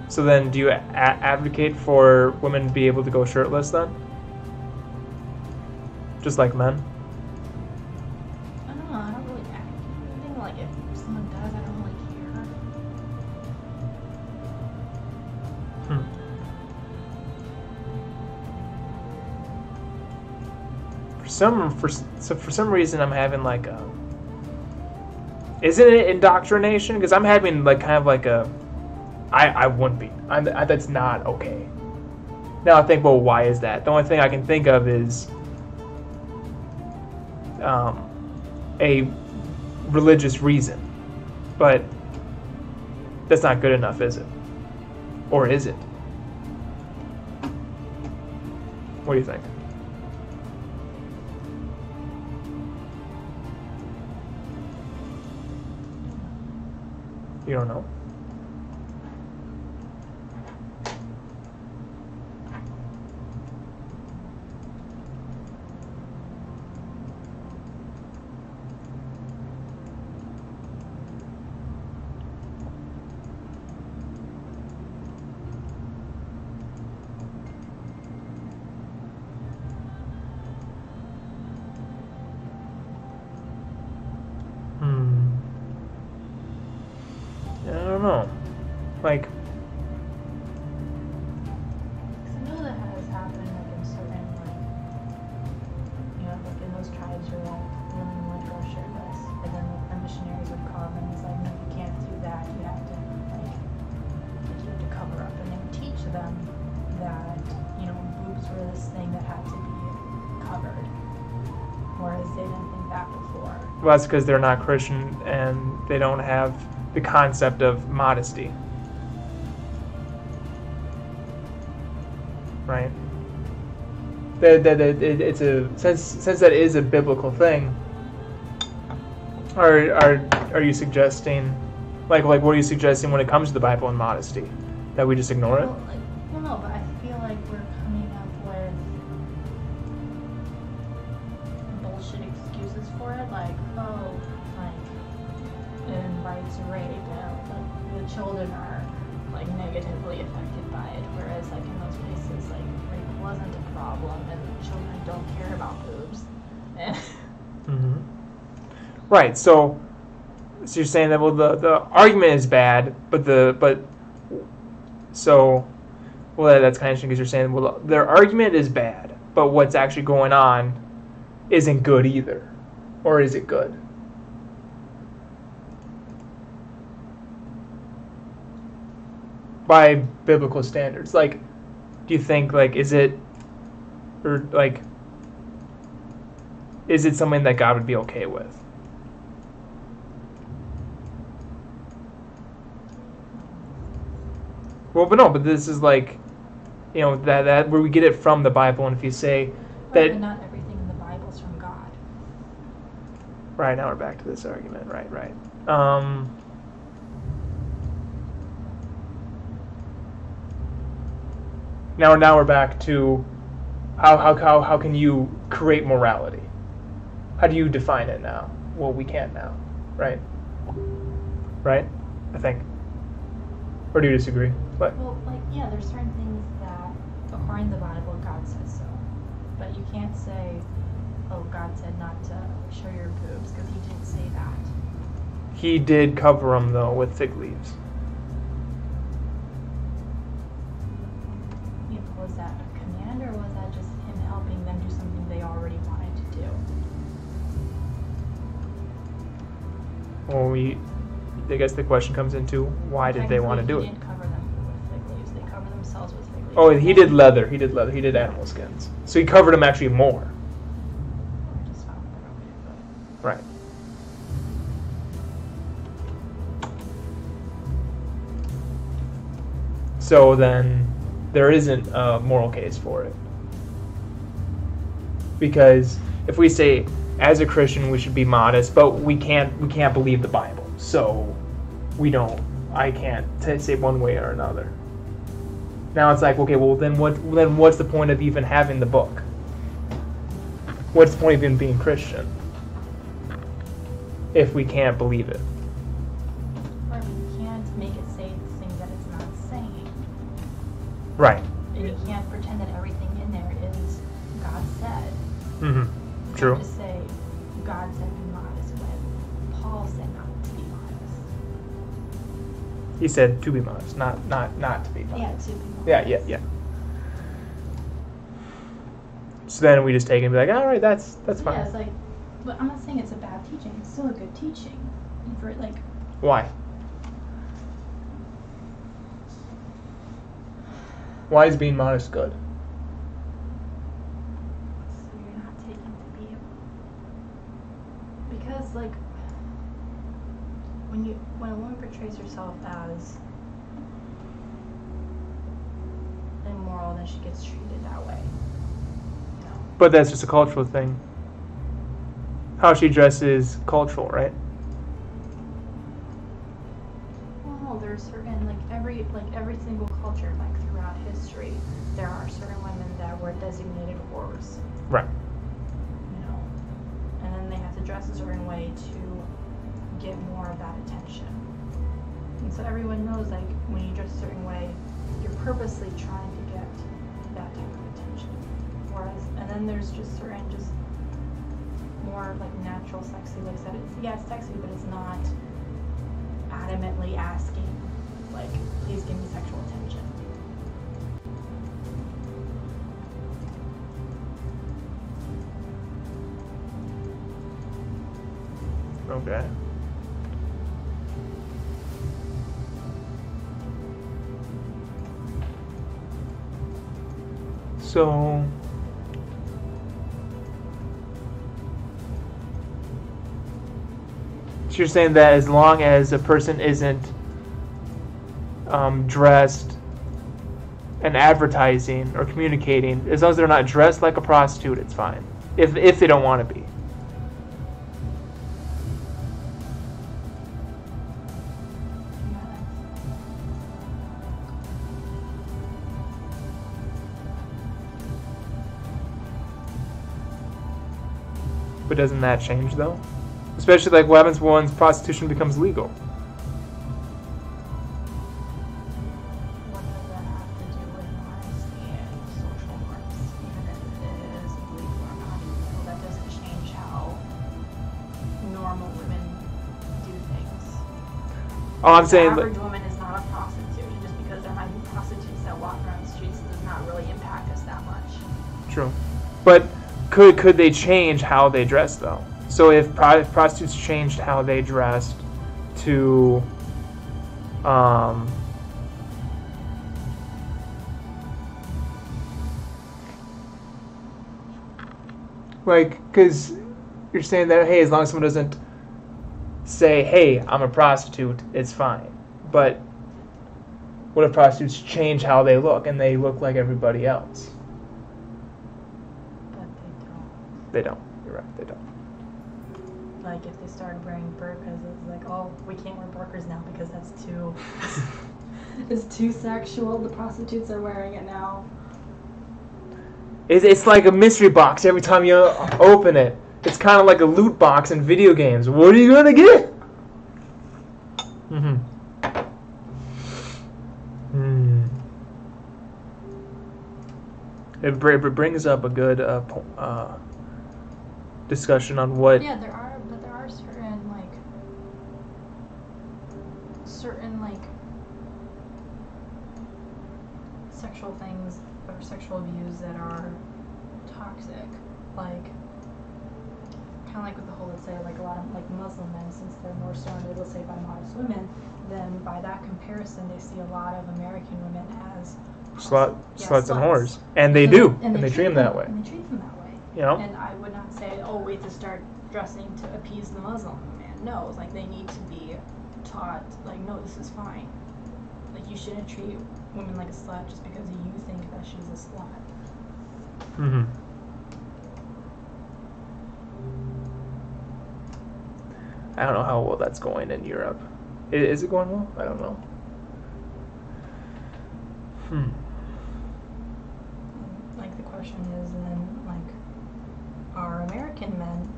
So then, do you advocate for women to be able to go shirtless then? Just like men? I don't know. I don't really advocate anything. Like if someone does, I don't really care. For some reason, I'm having like a. Isn't it indoctrination? Because I'm having like kind of like a. I wouldn't be. That's not okay. Now I think, well, why is that? The only thing I can think of is a religious reason, but that's not good enough, is it? Or is it? What do you think? You don't know? Like, I know that has happened like in certain you know, like in those tribes where like women would go shirtless, and then like, the missionaries would come and it's like, no, you can't do that. You have to you have to cover up, and they would teach them that you know boobs were this thing that had to be covered, whereas they didn't think that before. Well, that's because they're not Christian and they don't have the concept of modesty. Right? It's a since that is a biblical thing. Our are you suggesting? Like what are you suggesting when it comes to the Bible and modesty? That we just ignore it? Well, no, but I feel like we're coming up with bullshit excuses for it, like, oh, like, it invites rape, like, the children are, like, negatively affected by it, whereas, like, in those places, like, rape wasn't a problem, and children don't care about boobs. Mm-hmm. Right, so you're saying that, well, the argument is bad, that's kind of interesting because you're saying, well, their argument is bad, but what's actually going on isn't good either. Or is it good? By biblical standards. Like, do you think, like, is it something that God would be okay with? Well, but this is like, that where we get it from the Bible, and if you say that... But not everything in the Bible is from God. Right, now we're back to this argument. Right. Now we're back to how can you create morality? How do you define it now? Well, we can't now, right? Right? I think. Or do you disagree? What? Well, like, yeah, there's certain things that, according to the Bible, God says so. But you can't say, oh, God said not to show your boobs, because he didn't say that. He did cover them, though, with fig leaves. Was that a command, or was that just him helping them do something they already wanted to do? Well, I guess the question comes into, why did they want to do it? He didn't cover them with fig leaves. They covered themselves with fig leaves. Oh, he did leather. He did animal skins. So he covered them actually more. I just found that okay, but... Right. So then there isn't a moral case for it. Because if we say, as a Christian, we should be modest, but we can't believe the Bible. So I can't say one way or another. Now it's like, okay, well then what's the point of even having the book? What's the point of even being Christian if we can't believe it? Or we can't make it say the things that it's not saying. Right. And you can't pretend that everything in there is God said. Mm-hmm. True. You can't just say God said be modest when Paul said not to be modest. He said to be modest, not to be modest. Yeah, to be modest. Yeah. So then we just take it and be like, all right, that's fine. Yeah, it's like, but I'm not saying it's a bad teaching. It's still a good teaching. For like, Why? Why is being modest good? so you're not taking to be. Because like, when a woman portrays herself as immoral, then she gets treated that way. You know. But that's just a cultural thing. How she dresses, cultural, right? Well, there's certain every single culture, like throughout history, there are certain women that were designated whores. Right. You know, and then they have to dress a certain way to get more of that attention. And so everyone knows, like, when you dress a certain way, you're purposely trying to get that type of attention. And then there's just certain, just more like natural, sexy looks that it's sexy, but it's not adamantly asking, like, please give me sexual attention. Okay. So you're saying that as long as a person isn't dressed and advertising or communicating, as long as they're not dressed like a prostitute, it's fine. If they don't want to be. But doesn't that change though? Especially like what happens once prostitution becomes legal? What does that have to do with honesty and social norms? Even if it is legal or not illegal, that doesn't change how normal women do things. Oh, I'm saying. The average woman is not a prostitute, and just because there might be prostitutes that walk around the streets does not really impact us that much. True, but could they change how they dress though? So if prostitutes changed how they dressed to, like, because you're saying that, hey, as long as someone doesn't say, hey, I'm a prostitute, it's fine. But what if prostitutes change how they look and they look like everybody else? But they don't. They don't. You're right, they don't. Like if they started wearing burqas, it's like, oh, we can't wear burqas now because that's too it's too sexual. The prostitutes are wearing it now. It's like a mystery box every time you open it. It's kind of like a loot box in video games. What are you gonna get? It brings up a good discussion on what. Yeah, there are certain sexual things or sexual views that are toxic, like kind of like with the whole, let's say, like a lot of like Muslim men, since they're more surrounded, let's say, by modest women, then by that comparison they see a lot of American women as sluts and whores, and they do, and they treat them that way. And they treat them that way. You know? And I would not say, oh, wait to start dressing to appease the Muslim man. No, it's like they need to be taught, like, no, this is fine. Like, you shouldn't treat women like a slut just because you think that she's a slut. I don't know how well that's going in Europe. Is it going well? I don't know. Like, the question is then, like, are American men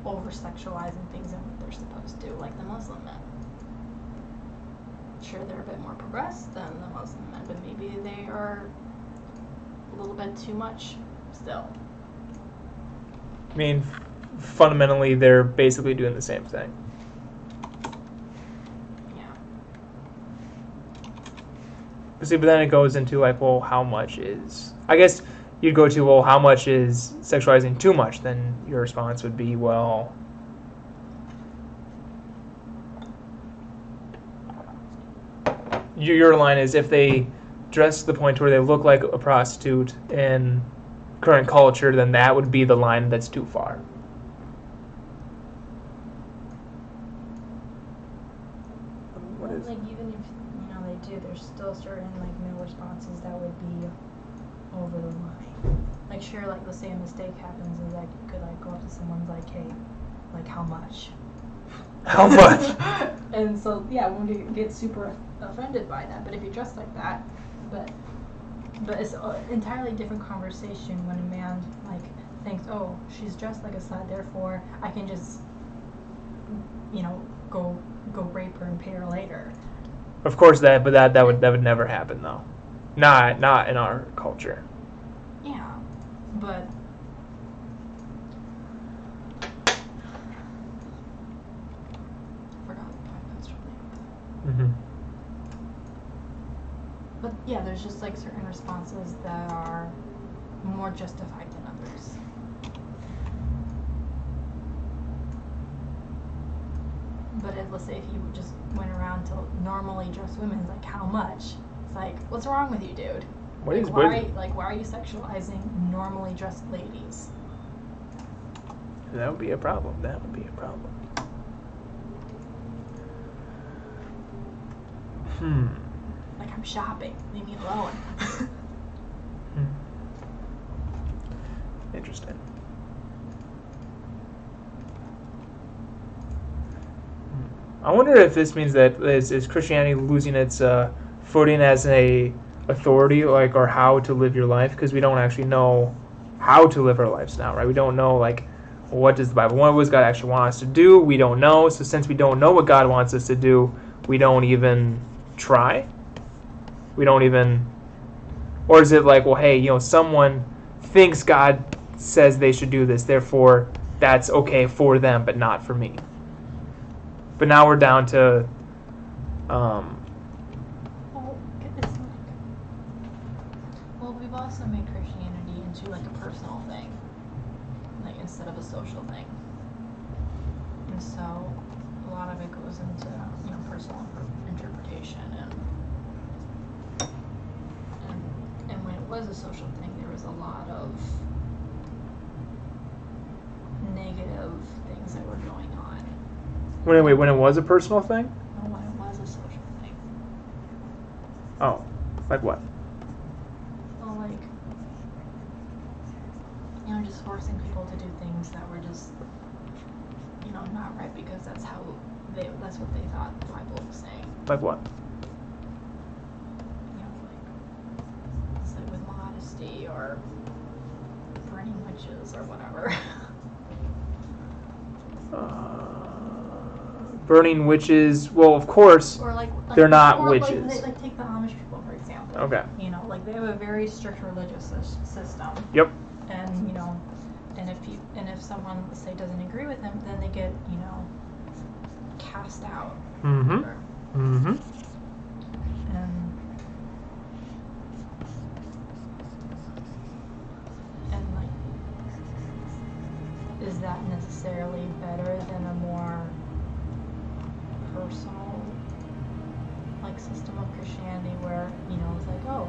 over-sexualizing things than what they're supposed to, like the Muslim men? Sure, they're a bit more progressed than the Muslim men, but maybe they are a little bit too much still. I mean, fundamentally, they're basically doing the same thing. But then it goes into like, well, how much is... I guess you'd go to, well, how much is sexualizing too much? Then your response would be, well... Your line is if they dress to the point where they look like a prostitute in current culture, then that would be the line that's too far. Like, even if, they do, there's still certain, like, male responses that would be over the line. Like, sure, like, let's say a mistake happens and, like, you could, like, go up to someone's like, hey, like, how much? How much? And so, yeah, when you get super offended by that, but if you dress like that, but it's an entirely different conversation when a man, like, thinks, oh, she's dressed like a slut, therefore I can just, go rape her and pay her later. Of course, that would never happen though, not in our culture. Yeah, but I forgot the point I was trying to make. But yeah, there's just like certain responses that are more justified than others. But let's say if you just went around to normally dressed women, it's like, how much? It's like, what's wrong with you, dude? Why are you sexualizing normally dressed ladies? That would be a problem. Like, I'm shopping. Leave me alone. Interesting. I wonder if this means that is Christianity losing its footing as a authority, like, or how to live your life, because we don't actually know how to live our lives now, right? We don't know, like, what does the Bible want? What does God actually want us to do? We don't know. So since we don't know what God wants us to do, we don't even try. We don't even, or is it like, well, hey, you know, someone thinks God says they should do this, therefore that's okay for them, but not for me. But now we're down to, well, we've also made Christianity into like a personal thing, like instead of a social thing. And so a lot of it goes into, you know, personal interpretation and when it was a social thing, there was a lot of negative things that were going on. when it was a personal thing? No, when it was a social thing. Oh, like what? Well, like, you know, just forcing people to do things that were just, you know, not right because that's what they thought the Bible was saying. Like what? You know, like, it's like with modesty or burning witches or whatever. Burning witches. Well, of course, Or like they're not or witches. Like take the Amish people, for example. Okay. You know, like they have a very strict religious system. Yep. And you know, and if someone, say, doesn't agree with them, then they get, you know, cast out. Mm-hmm. Mm-hmm. And like, is that necessarily better than a more personal, like, system of Christianity where, you know, it's like, oh,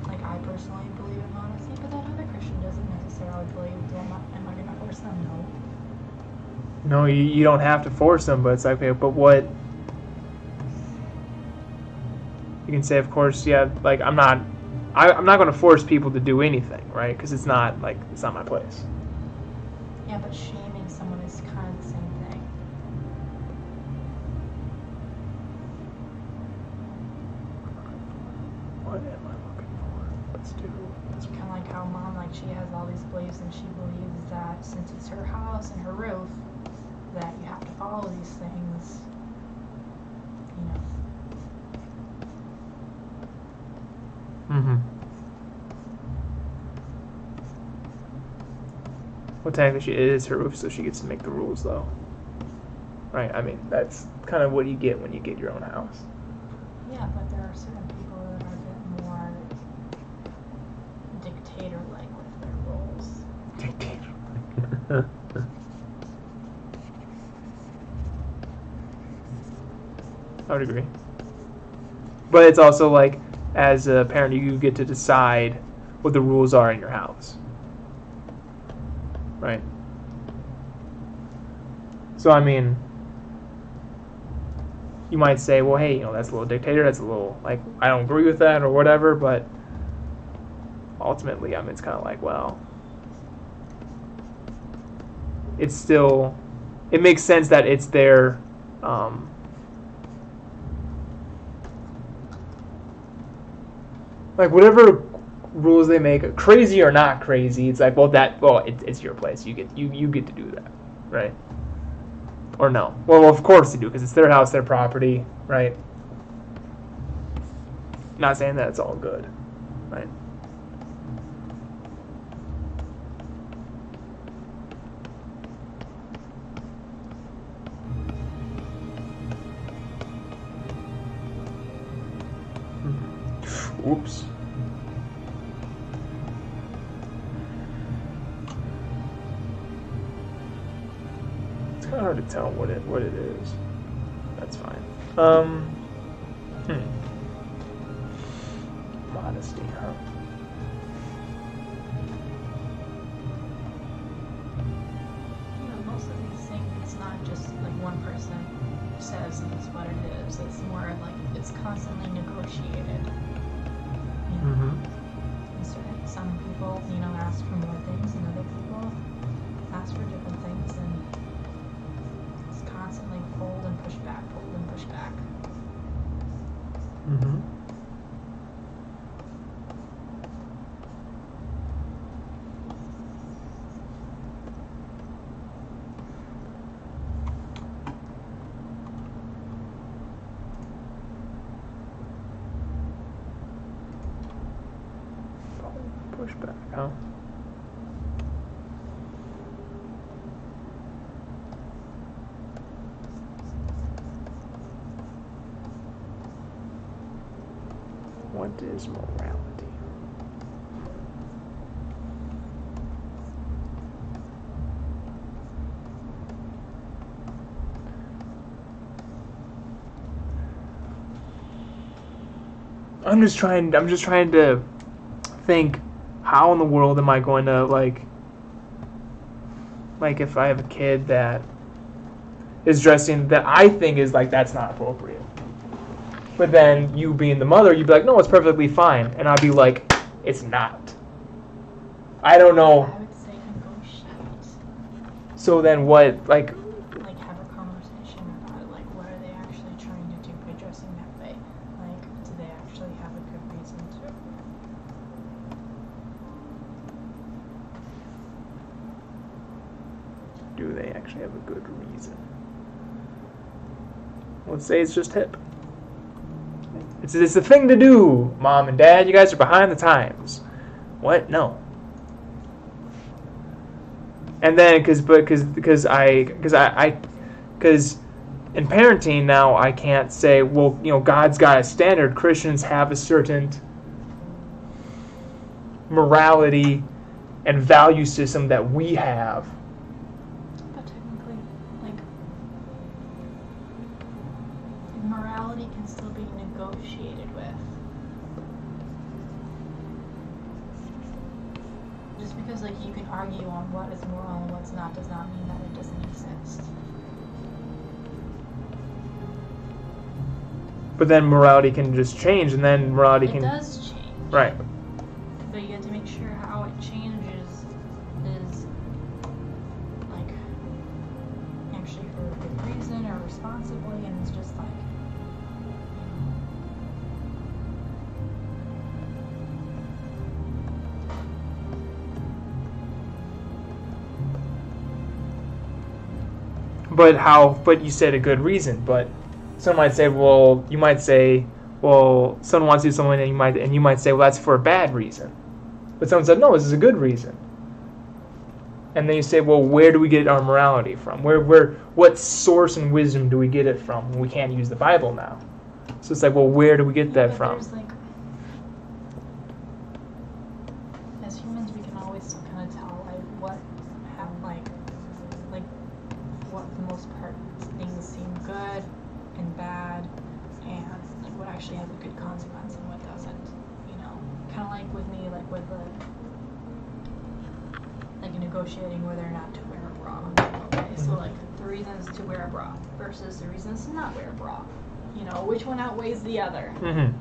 like I personally believe in honesty, but that other Christian doesn't necessarily believe. Am I gonna force them? No. No, you don't have to force them, but it's like, okay, but what? You can say, of course, yeah, like I'm not going to force people to do anything, right? Because it's not my place. Yeah, but shaming someone is kind of the same thing. What am I looking for? Let's do this. Kind of like how Mom, like, she has all these beliefs and she believes that since it's her house and her roof, that you have to follow these things, you know. Mm-hmm. Well, technically, it is her roof, so she gets to make the rules, though. Right? I mean, that's kind of what you get when you get your own house. Yeah, but there are certain people that are a bit more dictator-like with their rules. Dictator. I would agree. But it's also like, as a parent, you get to decide what the rules are in your house. Right? So, I mean, you might say, well, hey, you know, that's a little dictator, that's a little, like, I don't agree with that or whatever, but ultimately, I mean, it's kind of like, well, it's still, it makes sense that it's their, like, whatever rules they make, crazy or not crazy, it's like, it's your place. You get to do that, right? Or no? Well, of course they do, because it's their house, their property, right? Not saying that it's all good, right? Oops. It's kind of hard to tell what it is. That's fine. Modesty, huh? You know, most of these things, it's not just like one person says this is what it is. It's more like it's constantly negotiated. Mm-hmm. And some people, you know, ask for more things, and other people ask for different things, and it's constantly pulled and pushed back, pulled and pushed back. Mm-hmm. Pushback, huh? What is morality? I'm just trying to think, how in the world am I going to like if I have a kid that is dressing that I think is like, that's not appropriate. But then you being the mother, you'd be like, no, it's perfectly fine. And I'd be like, it's not. I don't know. I would say negotiate. So then what, like Have a conversation about it. Like, what are they actually trying to do by dressing that way? Like, do they actually have a good reason to? do they actually have a good reason? Let's say it's just hip. It's the thing to do, Mom and Dad. You guys are behind the times. What? No. And then, because in parenting now, I can't say, well, God's got a standard. Christians have a certain morality and value system that we have. But technically, morality can still be negotiated with. Just because you can argue on what is moral and what's not does not mean that it doesn't exist. But then morality can just change, and then morality It can... does change. Right. But you have to make sure how it changes is actually for a good reason or responsibly, and it's just But you said a good reason, but someone might say, someone wants to do something, and you might say, well, that's for a bad reason. But someone said, no, this is a good reason. And then you say, well, where do we get our morality from? What source and wisdom do we get it from? We can't use the Bible now. So it's like, well, where do we get that from? As humans, we can always kind of tell what for the most part things seem good and bad, and what actually has a good consequence and what doesn't. Kind of like with me, with negotiating whether or not to wear a bra. Okay, so the reasons to wear a bra versus the reasons to not wear a bra. Which one outweighs the other? Mm-hmm.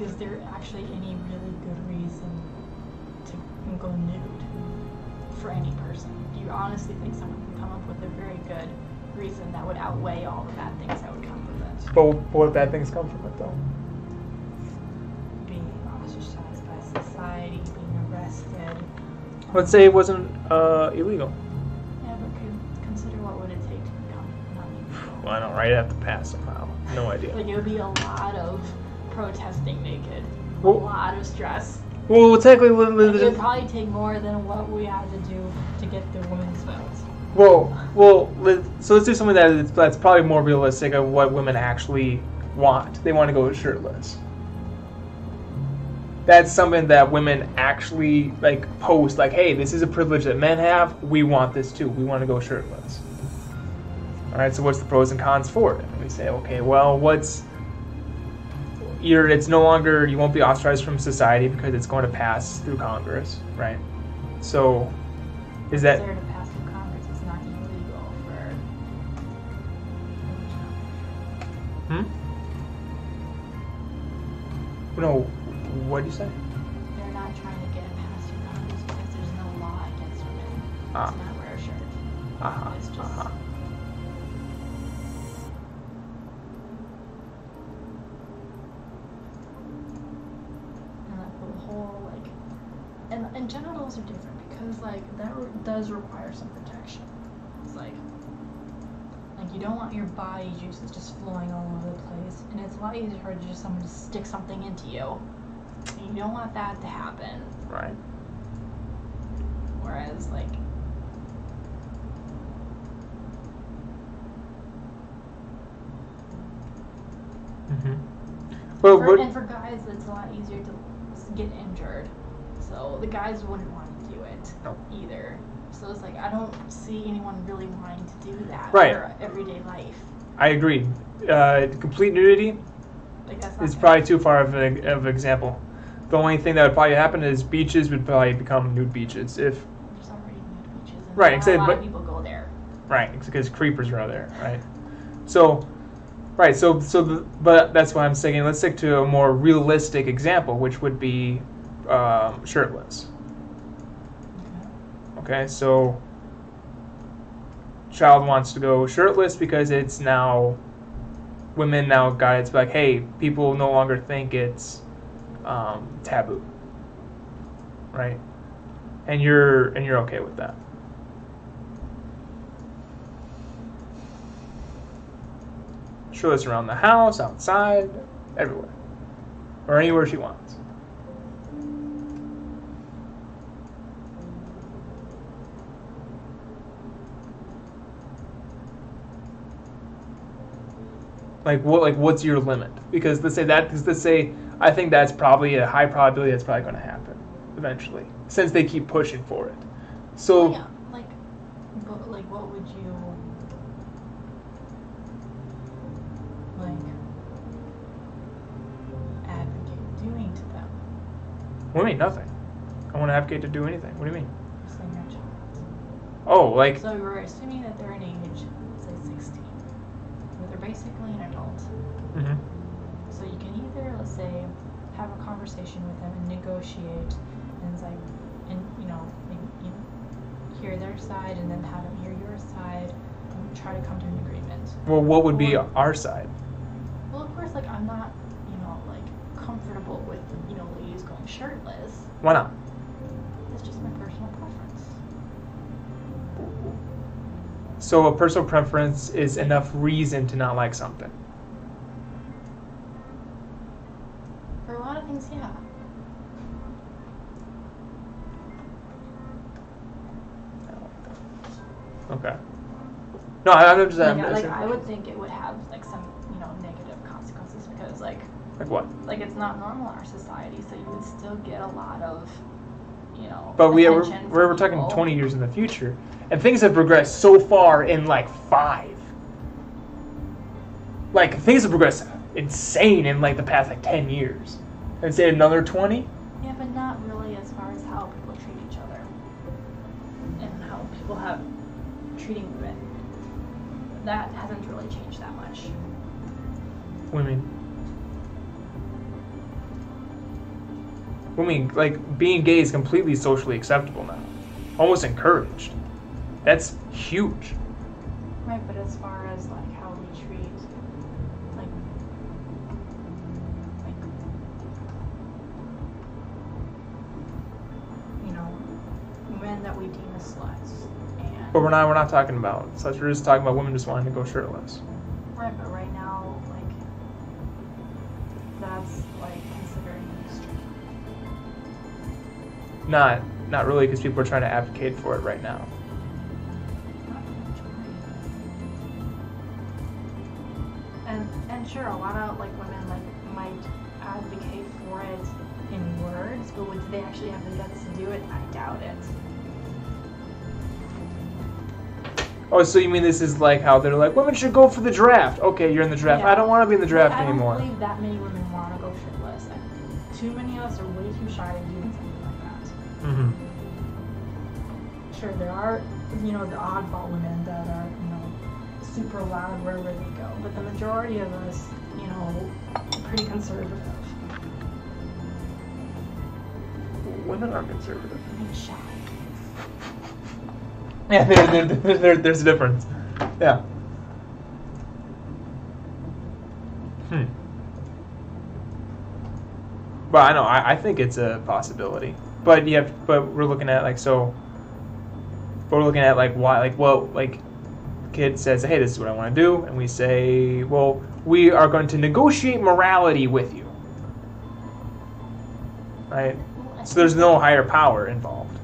Is there actually any really good reason to go nude for any person? Do you honestly think someone can come up with a very good reason that would outweigh all the bad things that would come from it? But what bad things come from it, though? Being ostracized by society, being arrested. Let's say it wasn't illegal. Yeah, but consider what would it take to become non-illegal? Well, I don't, right? I'd have to pass somehow. No idea. It would be a lot of protesting naked. Well, a lot of stress. Well, technically... It would probably take more than what we had to do to get the women's votes. So let's do something that's probably more realistic of what women actually want. They want to go shirtless. That's something that women actually post, hey, this is a privilege that men have. We want this too. We want to go shirtless. All right. So what's the pros and cons for it? And we say, okay, well, it's no longer, you won't be ostracized from society because it's going to pass through Congress, right? So, is that... There to pass through Congress, it's not illegal for... No, what did you say? They're not trying to get it passed through Congress because there's no law against women to not wear a shirt. It's just... And genitals are different Because, like, does require some protection. It's like you don't want your body juices just flowing all over the place, and it's a lot easier for just someone to stick something into you. And you don't want that to happen. Right. Whereas, like, and for guys, it's a lot easier to get injured. So the guys wouldn't want to do it either. So it's like, I don't see anyone really wanting to do that for everyday life. I agree. Complete nudity is probably too far of an example. The only thing that would probably happen is beaches would probably become nude beaches if. There's already nude beaches, and right, a lot of people go there. Right, because creepers are there, right? So, but that's why I'm saying let's stick to a more realistic example, which would be shirtless. Okay, so child wants to go shirtless because it's now women now got it. It's like, hey, people no longer think it's taboo, right? And you're okay with that. Shirtless around the house, outside, everywhere, or anywhere she wants. What's your limit? Because let's say I think that's probably a high probability that's probably going to happen eventually, since they keep pushing for it. So yeah, what would you advocate doing to them? What do you mean nothing? I want to advocate to do anything. What do you mean? You're saying your child. Oh, like. So we're assuming that they're an age, say 16. They're basically an adult. Mm-hmm. So you can either, let's say, have a conversation with them and negotiate, and it's like, and maybe hear their side, and then have them hear your side, and try to come to an agreement. Well, what would be our side? Well, of course, I'm not, comfortable with, ladies going shirtless. Why not? That's just my personal preference. So a personal preference is enough reason to not like something. For a lot of things, yeah. Okay. No, I'm just. I would think it would have some negative consequences because Like what? It's not normal in our society, so you would still get a lot of But we're talking 20 years in the future, and things have progressed so far in 5. Things have progressed insane in the past 10 years. And say another 20? Yeah, but not really as far as how people treat each other and how people have treating women. That hasn't really changed that much. What do you mean? What do you mean? Being gay is completely socially acceptable now. Almost encouraged. That's huge. Right, but as far as how we treat men that we deem as sluts. But we're not talking about sluts. We're just talking about women just wanting to go shirtless. Right, but right now, that's considered extreme. Not really, because people are trying to advocate for it right now. And sure, a lot of women might advocate for it in words, but would they actually have the guts to do it? I doubt it. Oh, so you mean this is how they're women should go for the draft. Okay, you're in the draft. Yeah. I don't want to be in the draft anymore. I don't believe that many women want to go shirtless. Too many of us are way too shy to do something like that. Mm-hmm. Sure, there are, the oddball women that are, super loud wherever they go, but the majority of us, pretty conservative. Women are conservative. And shy. Yeah, there's a difference. Yeah. But I know I think it's a possibility. But we're looking at so But we're looking at like why, like well, like kid says, hey, this is what I want to do, and we say, well, we are going to negotiate morality with you, right? So there's no higher power involved,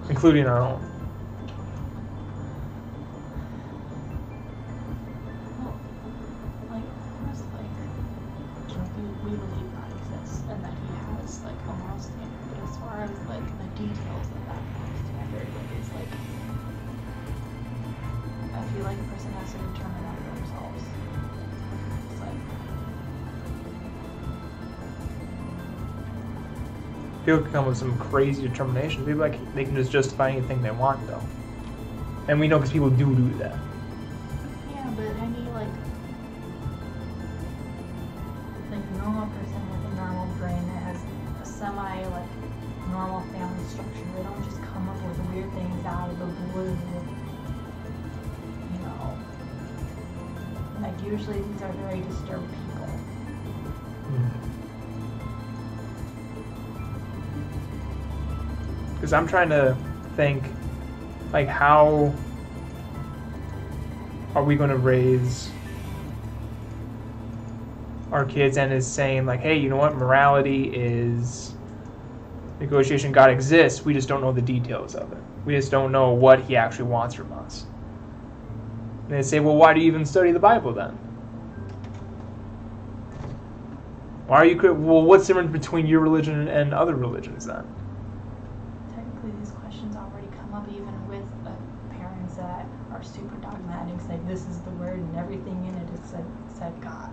including our own. We believe God exists and that He has like a moral standard, but as far as like the details of that moral standard, it's like I feel like a person has to determine that for themselves. It's like People can come with some crazy determination. People like they can just justify anything they want, though, and we know because people do that. yeah, but any like normal person with a normal brain that has a semi like normal family structure, they don't just come up with weird things out of the blue. You know, like usually these are very disturbed people. Because I'm trying to think, like, how are we going to raise our kids, and is saying like, hey, you know what, morality is negotiation. God exists, we just don't know the details of it. We just don't know what He actually wants from us. And they say, well, why do you even study the Bible then? Why are you well, what's the difference between your religion and other religions then? Technically these questions already come up even with parents that are super dogmatic, like this is the word and everything in it is said God.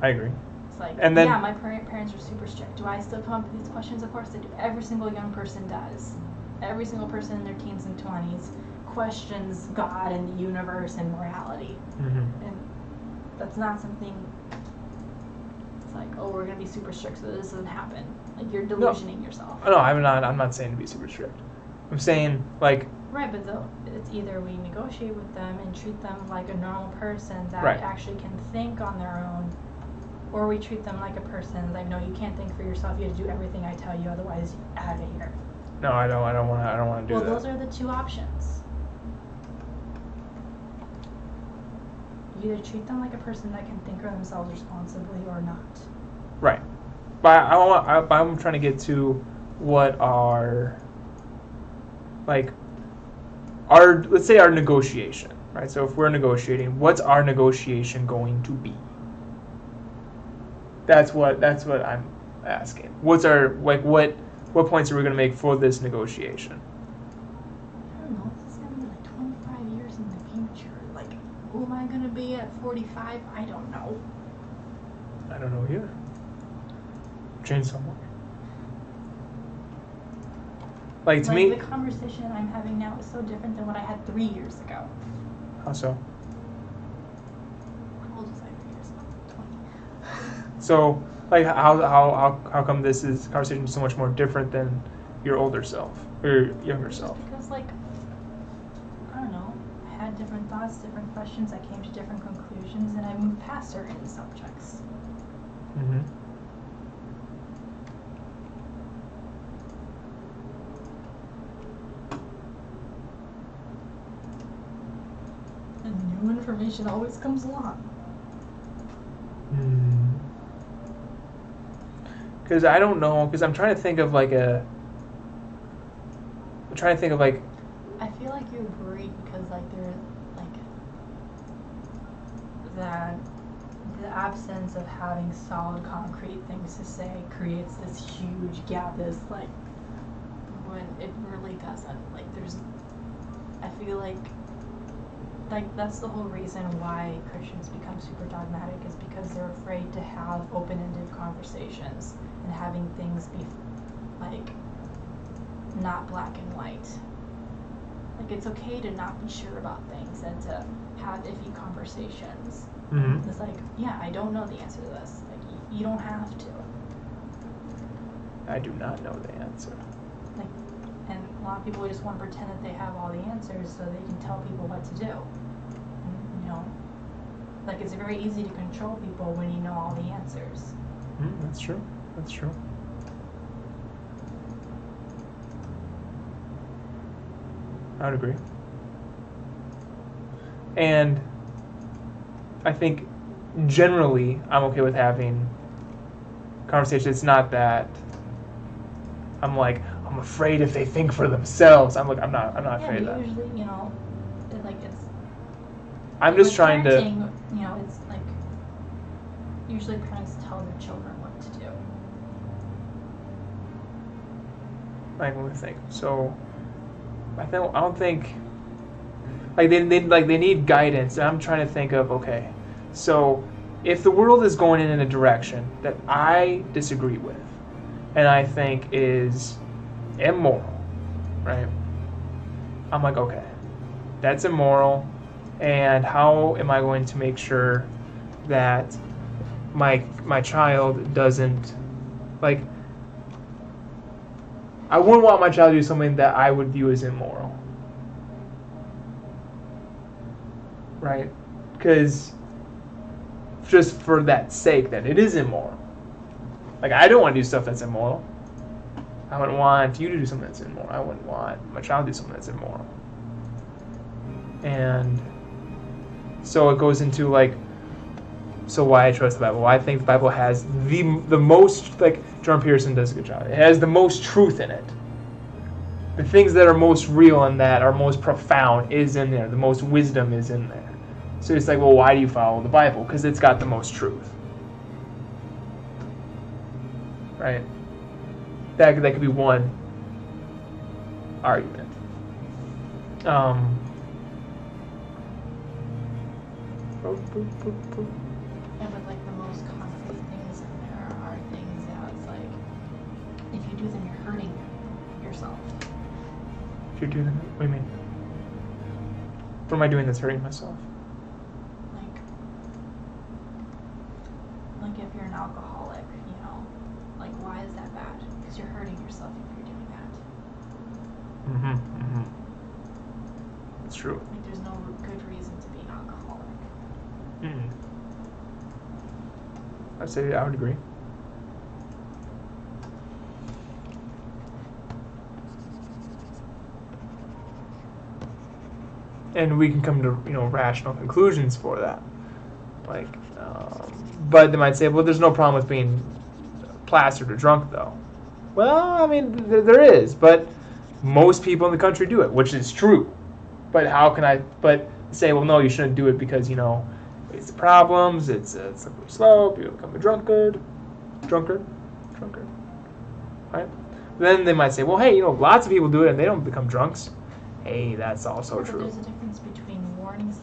I agree. It's like, and then, yeah, my parents are super strict. Do I still come up with these questions? Of course I do. Every single young person does. Every single person in their teens and 20s questions God and the universe and morality. And that's not something, it's like, oh, we're going to be super strict so this doesn't happen. Like, you're delusioning yourself. No, I'm not saying to be super strict. I'm saying, like... Right, but though, it's either we negotiate with them and treat them like a normal person that actually can think on their own, or we treat them like a person like, no, you can't think for yourself. You have to do everything I tell you, otherwise, out of here. No, I don't want to do that. Well, those are the two options. You either treat them like a person that can think for themselves responsibly, or not. Right, but I'm trying to get to what our, like, let's say our negotiation, right? So if we're negotiating, what's our negotiation going to be? That's what I'm asking. What's our, like, what points are we going to make for this negotiation? I don't know. This is going to be like 25 years in the future. Like, who am I going to be at 45? I don't know. I don't know either. Change somewhere. Like, to me, the conversation I'm having now is so different than what I had 3 years ago. How so? How old was I 3 years ago? 20. So, like, how come this conversation is so much more different than your older self or younger self? Because, like, I don't know, I had different thoughts, different questions, I came to different conclusions, and I moved past certain subjects. And new information always comes along. Because I don't know, because I'm trying to think of like I feel like you're worried because like there, like, that the absence of having solid concrete things to say creates this huge gap, this like, when it really doesn't. Like, I feel like that's the whole reason why Christians become super dogmatic, is because they're afraid to have open-ended conversations and having things be like not black and white. Like, it's okay to not be sure about things and to have iffy conversations. It's like, yeah, I don't know the answer to this. Like, you don't have to. I do not know the answer. Like, and a lot of people just want to pretend that they have all the answers so they can tell people what to do. And, you know, like, it's very easy to control people when you know all the answers. That's true. That's true. I would agree. And I think generally I'm okay with having conversations. It's not that I'm like, I'm afraid if they think for themselves. I'm not afraid of that. Usually, it's. I'm just trying to. It's like usually parents tell their children what to do. Like, let me think. So, I don't think. Like they need guidance, and I'm trying to think of, okay, so if the world is going in a direction that I disagree with, and I think is immoral, right? I'm like, okay, that's immoral, and how am I going to make sure that my child doesn't, like, I wouldn't want my child to do something that I would view as immoral. Right? Because just for that sake, that it is immoral. Like, I don't want to do stuff that's immoral. I wouldn't want you to do something that's immoral. I wouldn't want my child to do something that's immoral. And so it goes into, like, so why I trust the Bible. Well, I think the Bible has the most, like, Jordan Peterson does a good job. It has the most truth in it. The things that are most real and that are most profound is in there. The most wisdom is in there. So it's like, well, why do you follow the Bible? Because it's got the most truth. Right? That could be one argument. Yeah, but like the most concrete things in there are things that it's like, if you do them, you're hurting yourself. If you're doing that, what do you mean? What am I doing that's hurting myself? Like if you're an alcoholic, like why is that bad? Because you're hurting yourself if you're doing that. It's true. Like there's no good reason to be an alcoholic. I'd say I would agree. And we can come to rational conclusions for that. Like, but they might say, well, there's no problem with being plastered or drunk, though. Well, I mean, there is, but most people in the country do it, which is true. But how can I? But say, well, no, you shouldn't do it because it's the problems. It's a slippery slope. You become a drunkard, right? Then they might say, well, hey, lots of people do it and they don't become drunks. Hey, that's also true. There's a difference between warning a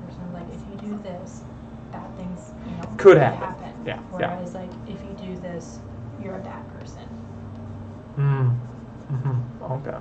person, like if you do this, bad things, could happen. Yeah. Whereas, like if you do this, you're a bad person. Okay.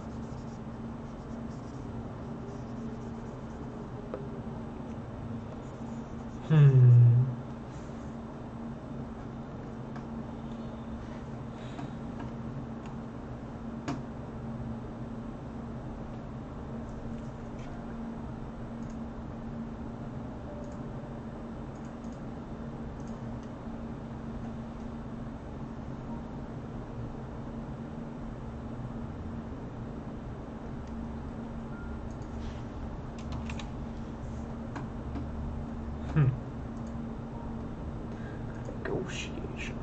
Negotiation.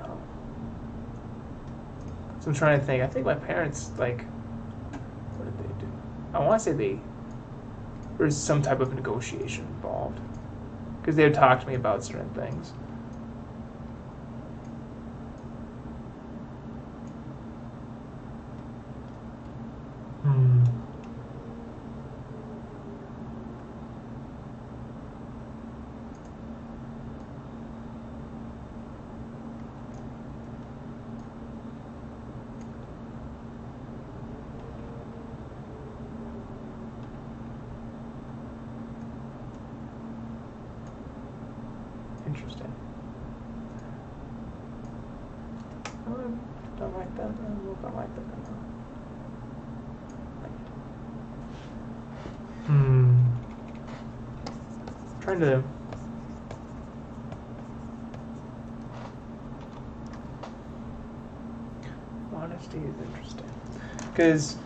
So I'm trying to think. I think my parents, like, what did they do? I want to say there's some type of negotiation involved. Because they would talk to me about certain things. Interesting. Don't like that. Don't like that. Trying to. Honesty is interesting. Because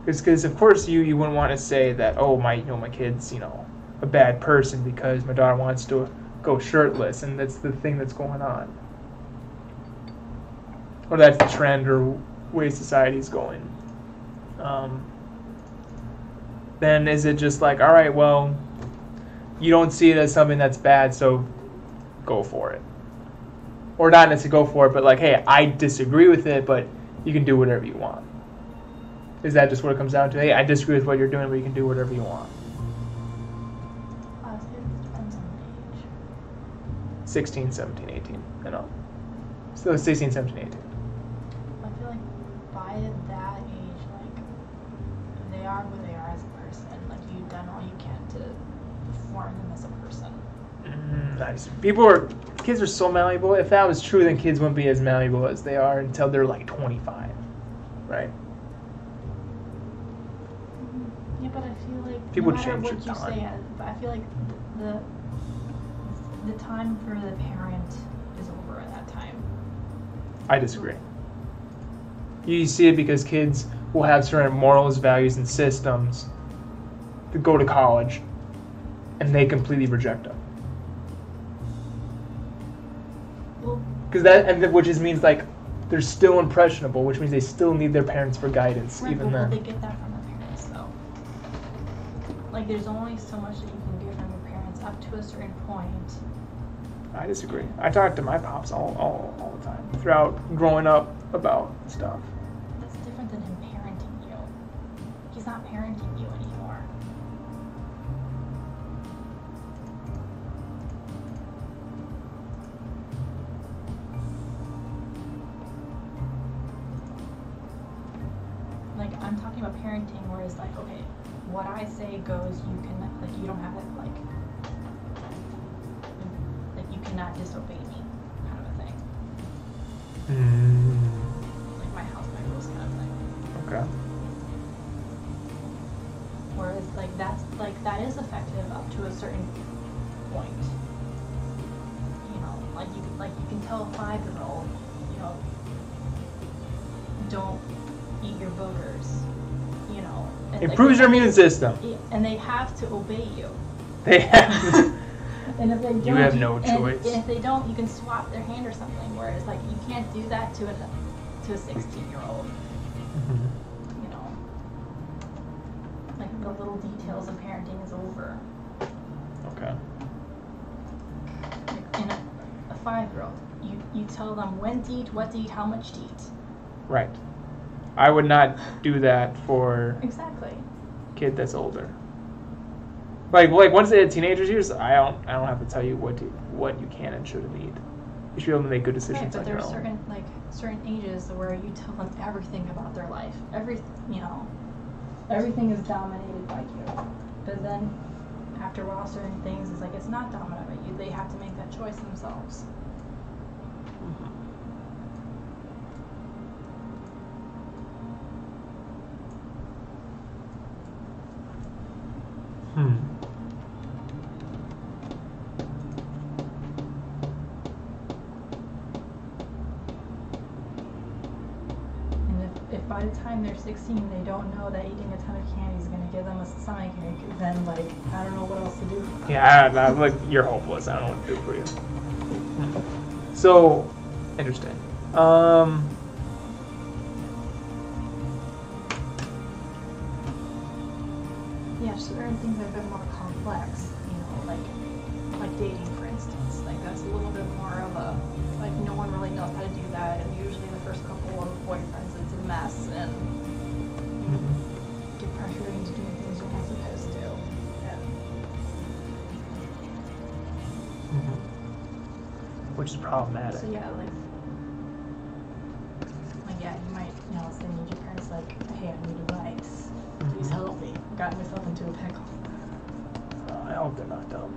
Because of course you wouldn't want to say that, oh, my kid's a bad person because my daughter wants to go shirtless, and that's the thing that's going on, or that's the trend or way society's going. Then is it just like, all right, well, you don't see it as something that's bad, so go for it, or not necessarily go for it, but like, hey, I disagree with it, but you can do whatever you want. Is that just what it comes down to? Hey, I disagree with what you're doing, but you can do whatever you want. It depends on the age. 16, 17, 18, So 16, 17, 18. I feel like by that age, like, they are who they are as a person. Like, you've done all you can to form them as a person. Nice. Kids are so malleable. If that was true, then kids wouldn't be as malleable as they are until they're like 25, right? Yeah, but I feel like People no matter change what with you time. say, but I feel like the time for the parent is over at that time. I disagree. You see it because kids will have certain morals, values, and systems that go to college, and they completely reject them. Well, Which just means like they're still impressionable, which means they still need their parents for guidance, right, even but will then. they get that from their parents though? Like, there's only so much that you can get from your parents up to a certain point. I disagree. I talk to my pops all the time throughout growing up about stuff. That's different than him parenting you. He's not parenting you anymore. Like, I'm talking about parenting where it's like, okay, what I say goes, you can, like, you don't have it, like you cannot disobey me, kind of a thing. Like, my house, my rules kind of thing. Okay. Whereas, like, that is effective up to a certain point. You can tell a 5-year-old, don't eat your boogers, Improves your immune system. and they have to obey you. They have. And if they don't, You have no choice. And if they don't, you can swap their hand or something. Whereas, like, you can't do that to a 16-year-old. Like, the little details of parenting is over. Okay. Like, in a 5-year-old, you tell them when to eat, what to eat, how much to eat. Right. I would not do that for Exactly. a kid that's older. Like once they hit teenagers years, I don't have to tell you what you can and shouldn't eat. You should be able to make good decisions Right, but on your there's own. certain ages where you tell them everything about their life. Everything is dominated by you. But then, after a while, certain things is like it's not dominated by you. They have to make that choice themselves. If by the time they're 16 they don't know that eating a ton of candy is going to give them a stomachache, then, like, I don't know what else to do. Yeah, like, you're hopeless. I don't know what to do for you. So, interesting. Yeah, certain things are a bit more complex, like dating, for instance. Like, that's a little bit more of a, like, no one really knows how to do that, and usually the first couple of boyfriends, it's a mess, and you get pressured into doing things you're not supposed to. Which is problematic. So, yeah, yeah, you might, say to your parents, like, hey, I need advice. Please help me. I got myself into a pickle. I hope they're not dumb.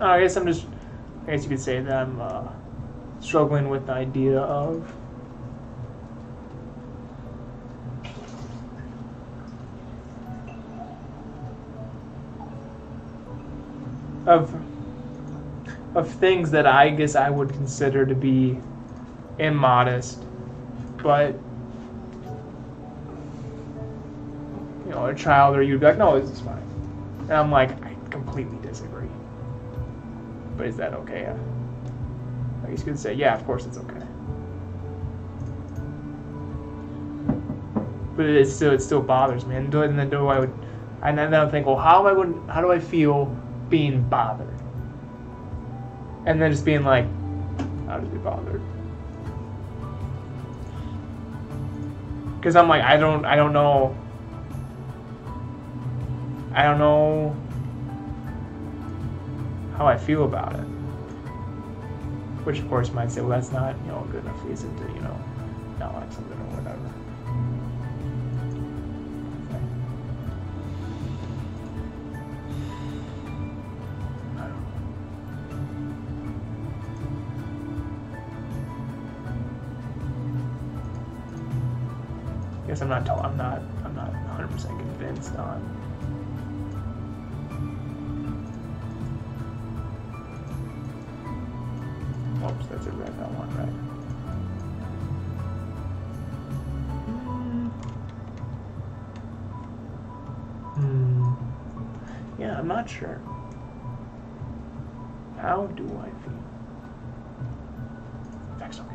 I guess I'm just. I guess you could say that I'm struggling with the idea of things that I guess I would consider to be immodest, but you know, a child or you'd be like, no, this is fine, and I'm like, I completely disagree. But is that okay? I guess you could say, yeah, of course it's okay. But it still bothers me, and then I think, well, how do I feel being bothered? And then just being like, how to be bothered? Because I'm like, I don't know how I feel about it. Which of course might say, well, that's not, you know, a good enough reason to, you know, not like something or whatever. I guess I'm not 100% convinced on. Oops, that's a red, not one red. Yeah, I'm not sure. How do I feel? That's okay.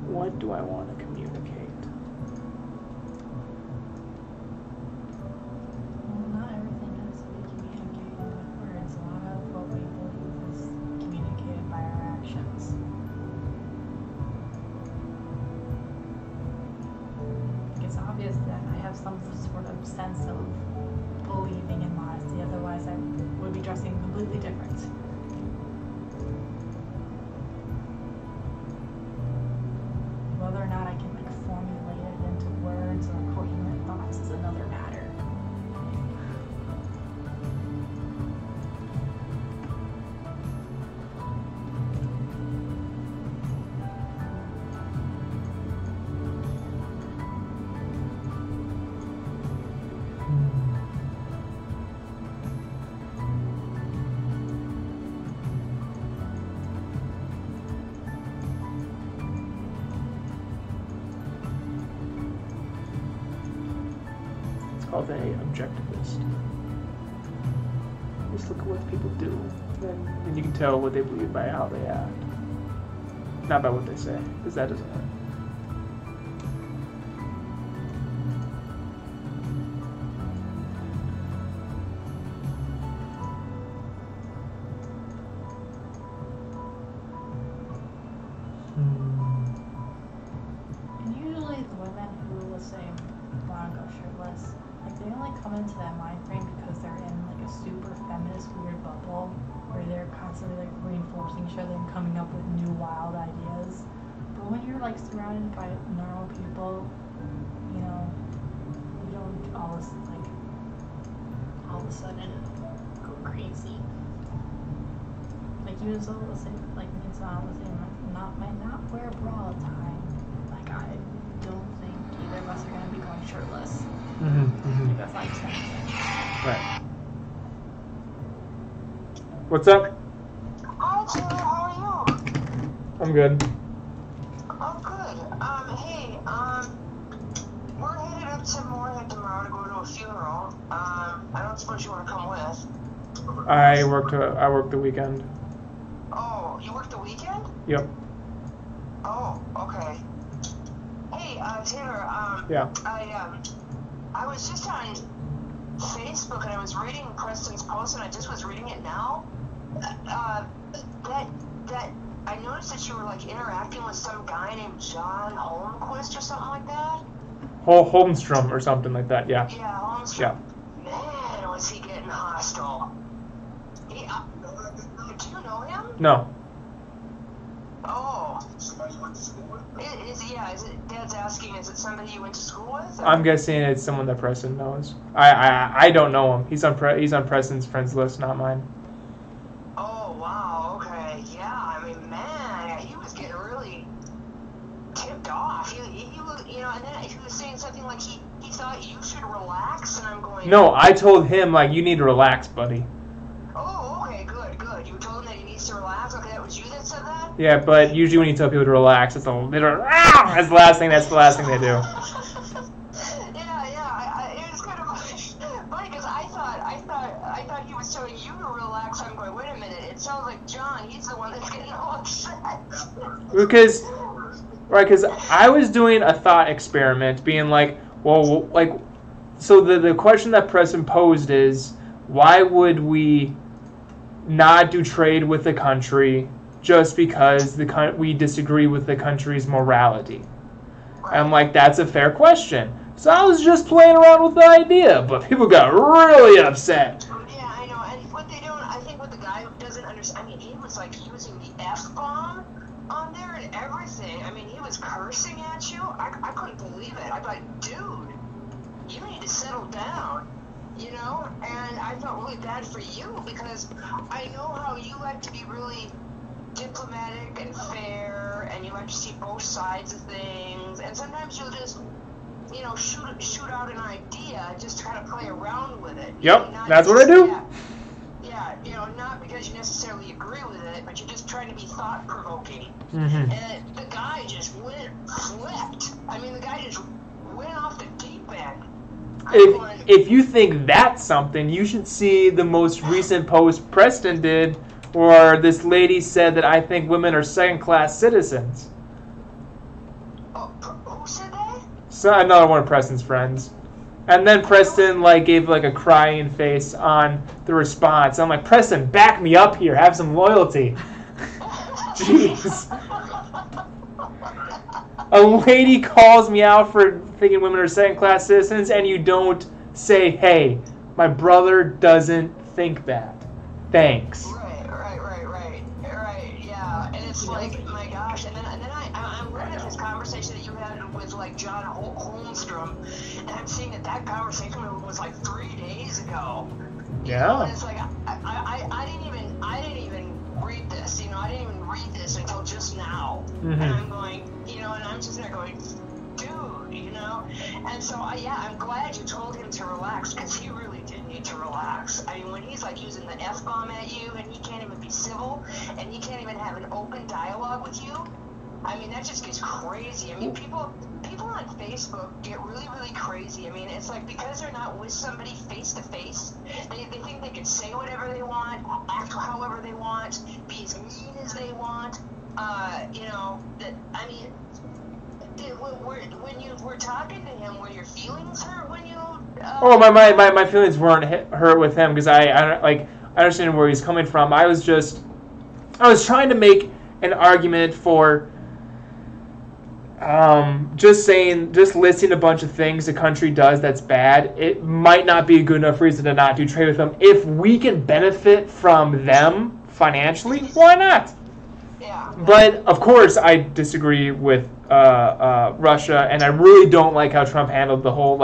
What do I want to communicate? Well, not everything has to be communicated with words. A lot of what we believe is communicated by our actions. It's obvious that I have some sort of sense of believing in modesty, otherwise I would be dressing completely different. Whether or not I can like formulate it into words or coherent thoughts is another matter. Called a objectivist. Just look at what people do, then you can tell what they believe by how they act, not by what they say, because that doesn't hurt. And usually the women who will say want to go shirtless, like they only come into that mind frame because they're in like a super feminist weird bubble where they're constantly like reinforcing each other and coming up with new wild ideas. But when you're like surrounded by normal people, you know, you don't all of a sudden go crazy. Like you just all the same, like me and Sana was saying, might not wear a bra all the time. Like I don't think either of us are gonna be going shirtless. Like that's not expensive. Right. What's up? Hi, Taylor. How are you? I'm good. I'm good. Hey, we're headed up to Moorhead tomorrow to go to a funeral. I don't suppose you want to come with. I work the weekend. Oh, you work the weekend? Yep. Oh, okay. Hey, Taylor. Yeah. I was just on Facebook and I was reading Preston's post and I just was reading it now. That I noticed that you were like interacting with some guy named John Holmquist or something like that. Holmstrom or something like that. Yeah. Yeah, Holmstrom. Yeah. Man, was he getting hostile. Do you know him? No. Oh. Somebody you went to school with? Is it, Dad's asking, is it somebody you went to school with? Or? I'm guessing it's someone that Preston knows. I don't know him. He's on Preston's friends list, not mine. Oh, wow, okay. Yeah, I mean, man, he was getting really tipped off. He was, and then he was saying something like he thought you should relax, and I'm going... No, I told him, like, you need to relax, buddy. Oh, okay, good. You told him that he needs to relax? Okay, that was you that said that? Yeah, but usually when you tell people to relax, that's the last thing they do. Yeah, it was kind of funny because I thought he was telling you to relax. I'm going, wait a minute, it sounds like John, he's the one that's getting all upset. Because I was doing a thought experiment, being like, well, like, so the question that Preston posed is, why would we not do trade with the country just because we disagree with the country's morality? I'm like, that's a fair question. So I was just playing around with the idea, but people got really upset. Yeah, I know, and what they don't, I think what the guy doesn't understand, I mean, he was like using the F-bomb on there and everything. I mean, he was cursing at you. I couldn't believe it. I'm like, dude, you need to settle down, and I felt really bad for you because I know how you like to be really diplomatic and fair, and you like to see both sides of things, and sometimes you'll just shoot out an idea just to kind of play around with it. Yep, that's what I do. Yeah, not because you necessarily agree with it, but you're just trying to be thought-provoking. Mm-hmm. And the guy just flipped. I mean, the guy just went off the deep end. If you think that's something, you should see the most recent post Preston did, where this lady said that I think women are second-class citizens. Oh, who said that? So another one of Preston's friends. And then Preston gave a crying face on the response. I'm like, Preston, back me up here. Have some loyalty. Jeez. A lady calls me out for thinking women are second-class citizens, and you don't say, hey, my brother doesn't think that. Thanks. Right, yeah. And it's like, my gosh, and then I'm looking at this conversation that you had with, John Holmstrom, and I'm seeing that conversation was, 3 days ago. Yeah. And it's like, I didn't even read this, I didn't even read this until just now. Mm-hmm. And I'm going, and I'm just there going, dude, and so, I'm glad you told him to relax, because he really did need to relax. I mean, when he's, using the F-bomb at you, and he can't even be civil, and he can't even have an open dialogue with you, I mean, that just gets crazy. I mean, people on Facebook get really, really crazy. I mean, it's like, because they're not with somebody face-to-face, they think they can say whatever they want, act however they want, be as mean as they want, when you were talking to him, were your feelings hurt when you... my feelings weren't hurt with him, because I understand where he's coming from. I was trying to make an argument for just listing a bunch of things the country does that's bad. It might not be a good enough reason to not do trade with them. If we can benefit from them financially, why not? Yeah. But of course, I disagree with Russia, and I really don't like how Trump handled the whole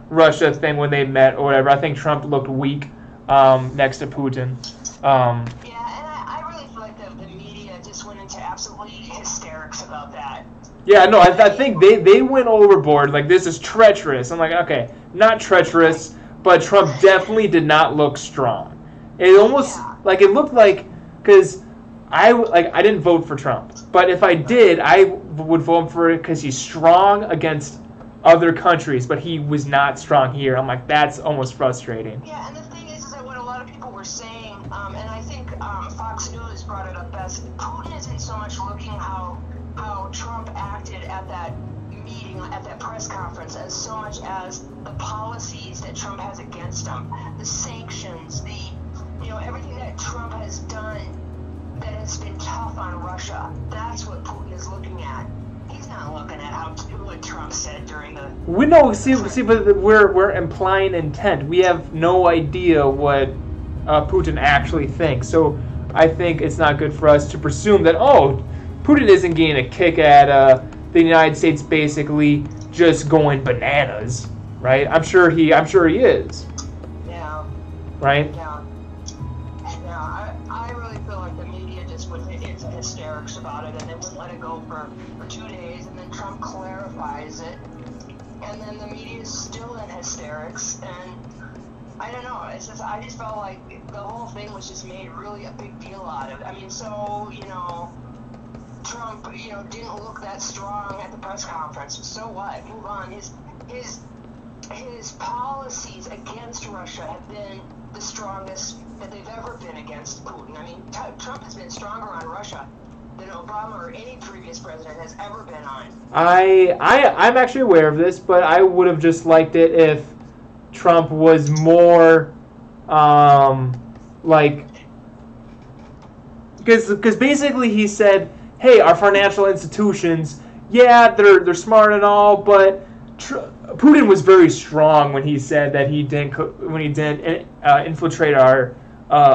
Russia thing when they met or whatever. I think Trump looked weak next to Putin. Yeah, and I really feel like the media just went into absolutely hysterics about that. Yeah, no, I think they went overboard. This is treacherous. I'm like, okay, not treacherous, but Trump definitely did not look strong. It almost it looked because I didn't vote for Trump, but if I did, I would vote for it because he's strong against other countries, but he was not strong here. I'm like, that's almost frustrating. Yeah, and the thing is that what a lot of people were saying, and I think Fox News brought it up best, Putin isn't so much looking how Trump acted at that meeting, at that press conference, as so much as the policies that Trump has against him, the sanctions, everything that Trump has done that has been tough on Russia. That's what Putin is looking at. He's not looking at what Trump said during the... We know, see, but we're implying intent. We have no idea what Putin actually thinks. So I think it's not good for us to presume that, oh, Putin isn't getting a kick at the United States basically just going bananas, right? I'm sure he is. Yeah. Right? Yeah. I really feel like the media just went into hysterics about it and then wouldn't let it go for 2 days, and then Trump clarifies it, and then the media is still in hysterics, and I don't know, it's just, I just felt like the whole thing was just made really a big deal out of it. I mean, so, Trump, didn't look that strong at the press conference. So what? Move on. His policies against Russia have been the strongest that they've ever been against Putin. I mean, Trump has been stronger on Russia than Obama or any previous president has ever been on. I'm actually aware of this, but I would have just liked it if Trump was more because basically he said, hey, our financial institutions, yeah, they're smart and all, but Putin was very strong when he said that he didn't infiltrate our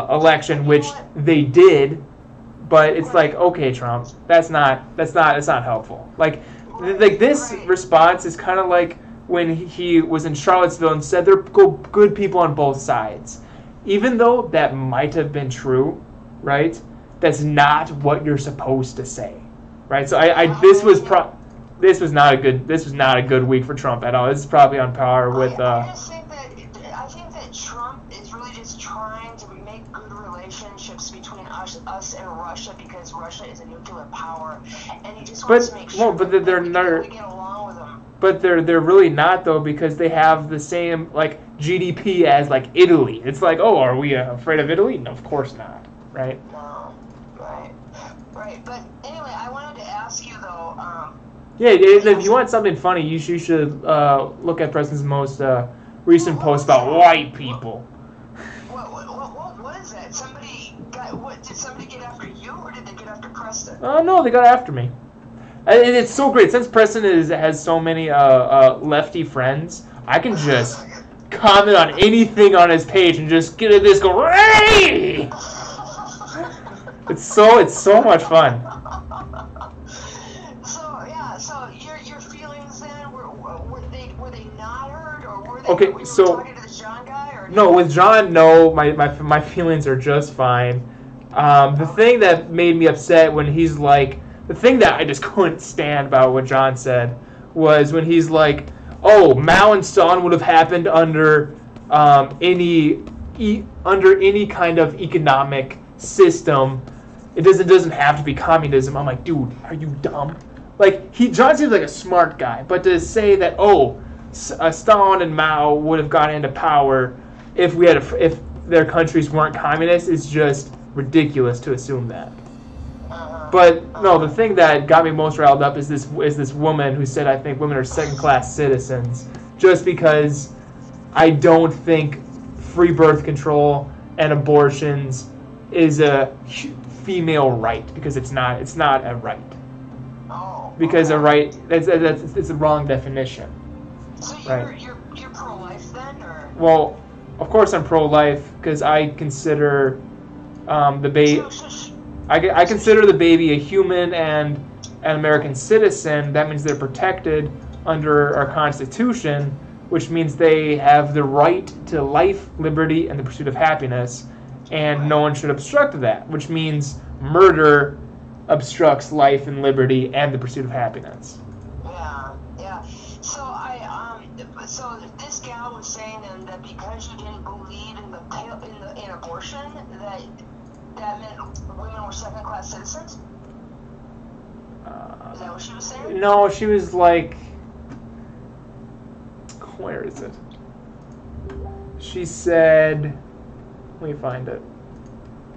election, which they did. But it's like, okay, Trump, that's not helpful. Like this response is kind of like when he was in Charlottesville and said there are good people on both sides, even though that might have been true, right? That's not what you're supposed to say, right? So this was not a good week for Trump at all. This is probably on par with. I think that Trump is really just trying to make good relationships between us and Russia, because Russia is a nuclear power, and he just wants to make sure that we get along with them. But they're really not, though, because they have the same GDP as Italy. It's like, oh, are we afraid of Italy? No, of course not, right? No, right. But anyway, I wanted to ask you though. Yeah, if you want something funny, you should look at Preston's most recent post about white people. What is that? Did somebody get after you, or did they get after Preston? No, they got after me. And it's so great. Since Preston has so many lefty friends, I can just comment on anything on his page and just get at this, go, hey! It's so much fun. So your feelings then were they not hurt, or were they? Okay, were you so talking to this John guy, or no, with John, no, my feelings are just fine. The thing that made me upset when he's like, the thing that I just couldn't stand about what John said was when he's like, oh, Mao and Stalin would have happened under any kind of economic system. It doesn't have to be communism. I'm like, dude, are you dumb? John seems like a smart guy, but to say that, oh, Stalin and Mao would have gotten into power if their countries weren't communist is just ridiculous to assume that. But no, the thing that got me most riled up is this woman who said, I think women are second-class citizens, just because I don't think free birth control and abortions is a female right, because it's not a right. Because a right, it's a wrong definition. So right? You're pro-life then, or? Well, of course I'm pro-life because I consider the baby. I consider the baby a human and an American citizen. That means they're protected under our Constitution, which means they have the right to life, liberty, and the pursuit of happiness, and no one should obstruct that, which means murder obstructs life and liberty and the pursuit of happiness. Yeah. So this gal was saying then that because you didn't believe in abortion, that meant women were second-class citizens? Is that what she was saying? No, she was like, where is it? She said, let me find it.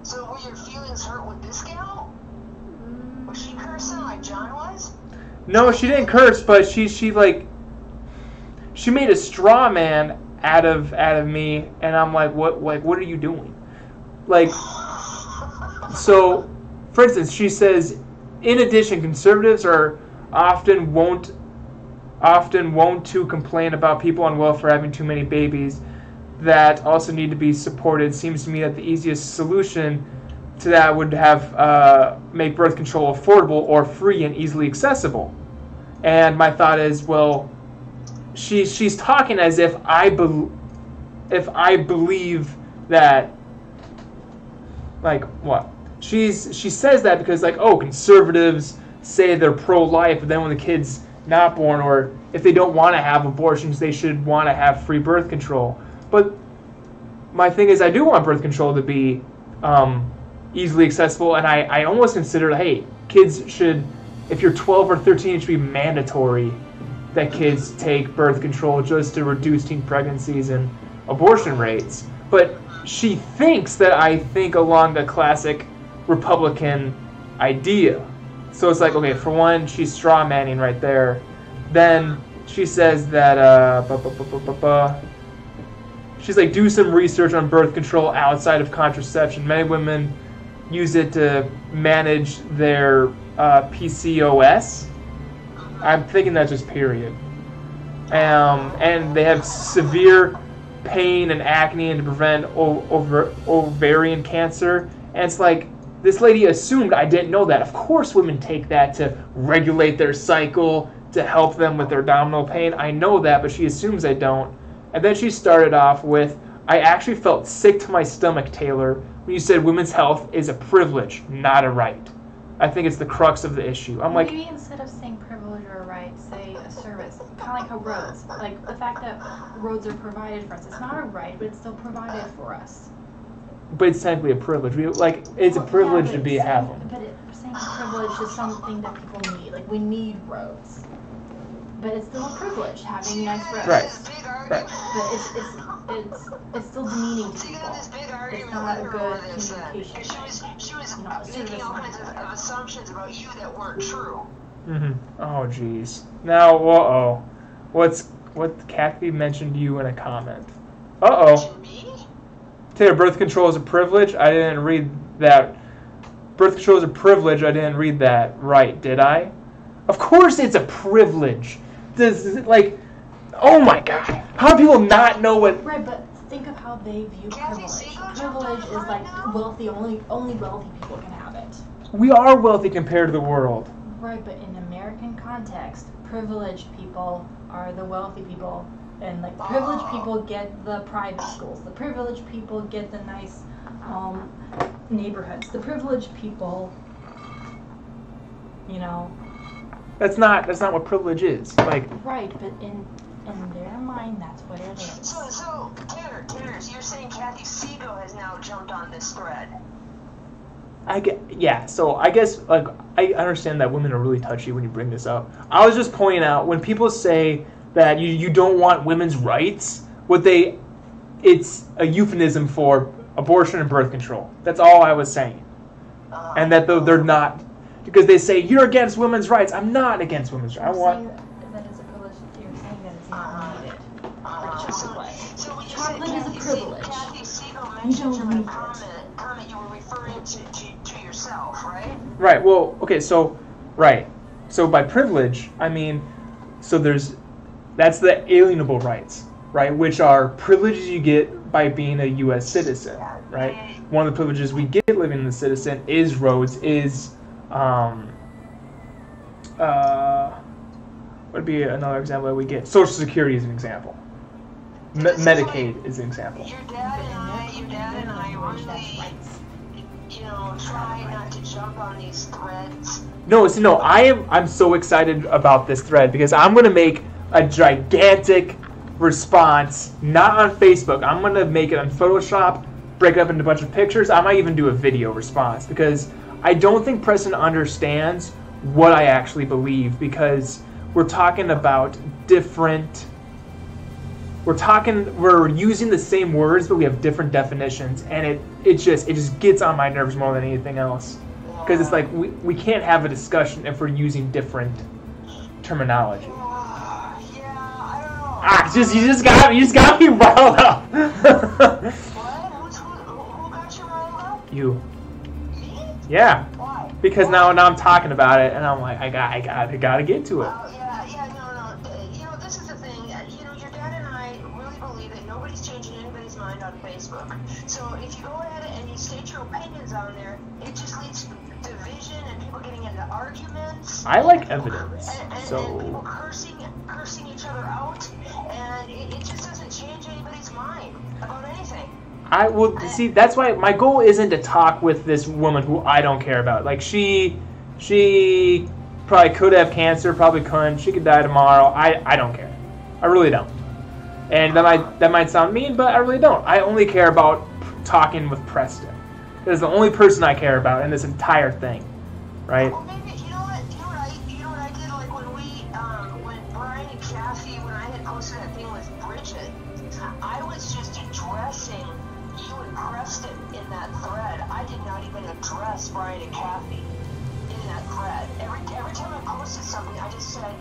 So were your feelings hurt with this gal? Was she cursing like John was? No, she didn't curse, but she made a straw man out of me, and I'm like, what are you doing? So for instance, she says, in addition, conservatives are often won't to complain about people on welfare having too many babies that also need to be supported. Seems to me that the easiest solution to that would have make birth control affordable or free and easily accessible. And my thought is, well, she's talking as if I believe that, like, what? She says that because, like, oh, conservatives say they're pro-life, but then when the kid's not born, or if they don't want to have abortions, they should want to have free birth control. But my thing is, I do want birth control to be easily accessible, and I almost consider, hey, kids should, if you're 12 or 13, it should be mandatory that kids take birth control just to reduce teen pregnancies and abortion rates. But she thinks that I think along the classic Republican idea. So it's like, okay, for one, she's straw-manning right there. Then she says that, she's like, do some research on birth control outside of contraception. Many women use it to manage their PCOS. I'm thinking that's just period. And they have severe pain and acne and to prevent ovarian cancer. And it's like, this lady assumed I didn't know that. Of course women take that to regulate their cycle, to help them with their abdominal pain. I know that, but she assumes I don't. And then she started off with, I actually felt sick to my stomach, Taylor, when you said women's health is a privilege, not a right. I think it's the crux of the issue. I'm like, maybe instead of saying privilege or a right, say a service. Kind of like how roads. Like the fact that roads are provided for us. It's not a right, but it's still provided for us. But it's technically a privilege. It's a privilege to have them. But saying privilege is something that people need. Like, we need roads. But it's still a privilege, having nice roads. Right. But it's still demeaning to people. It's not a good communication. She was making all kinds of assumptions about you that weren't true. Mm-hmm. Oh, jeez. Now, what Kathy mentioned to you in a comment. Uh-oh. Taylor, birth control is a privilege? I didn't read that. Birth control is a privilege. I didn't read that right, did I? Of course it's a privilege. Oh my God. How do people not know what... Right, but think of how they view privilege. Privilege is like wealthy, only wealthy people can have it. We are wealthy compared to the world. Right, but in American context, privileged people are the wealthy people. And like privileged people get the private schools. The privileged people get the nice neighborhoods. The privileged people, you know. That's not what privilege is. Like. Right, but in their mind, that's what it is. So Tanner, you're saying Kathy Segal has now jumped on this thread. So I guess like I understand that women are really touchy when you bring this up. I was just pointing out when people say that you don't want women's rights, it's a euphemism for abortion and birth control. That's all I was saying. And that they're not, because they say you're against women's rights. I'm not against women's rights. I want. That is a privilege. You're saying that it's not needed. Like chocolate. Chocolate is a privilege. Kathy Segal You don't need it. comment you were referring to yourself, right? Right. Well, okay. So, right. So by privilege, I mean, so that's the alienable rights, right? Which are privileges you get by being a U.S. citizen, right? One of the privileges we get living as a citizen is roads, is would be another example that we get. Social Security is an example. Medicaid is an example. Your dad and I really, try not to jump on these threads. No, I'm so excited about this thread because I'm gonna make a gigantic response, not on Facebook. I'm gonna make it on Photoshop, break it up into a bunch of pictures. I might even do a video response because I don't think Preston understands what I actually believe, because we're talking about different. We're using the same words, but we have different definitions, and it just gets on my nerves more than anything else. Because it's like we can't have a discussion if we're using different terminology. You just got me riled up. What? Who got you riled up? You. Me? Yeah. Why? because now I'm talking about it, and I'm like, I gotta get to it. No. This is the thing. Your dad and I really believe that nobody's changing anybody's mind on Facebook. So if you go ahead and you state your opinions on there, it just leads to division and people getting into arguments. I like evidence, and people cursing each other out, and it just doesn't change anybody's mind about anything. I will see. That's why my goal isn't to talk with this woman who I don't care about. Like she probably could have cancer, probably couldn't. She could die tomorrow. I don't care. I really don't. And that might sound mean, but I really don't. I only care about talking with Preston. That's the only person I care about in this entire thing, right? Well, maybe you know what I did, like when Brian and Kathy, when I had posted that thing with Bridget, I was just addressing you and Preston in that thread. I did not even address Brian and Kathy in that thread. Every time I posted something, I just said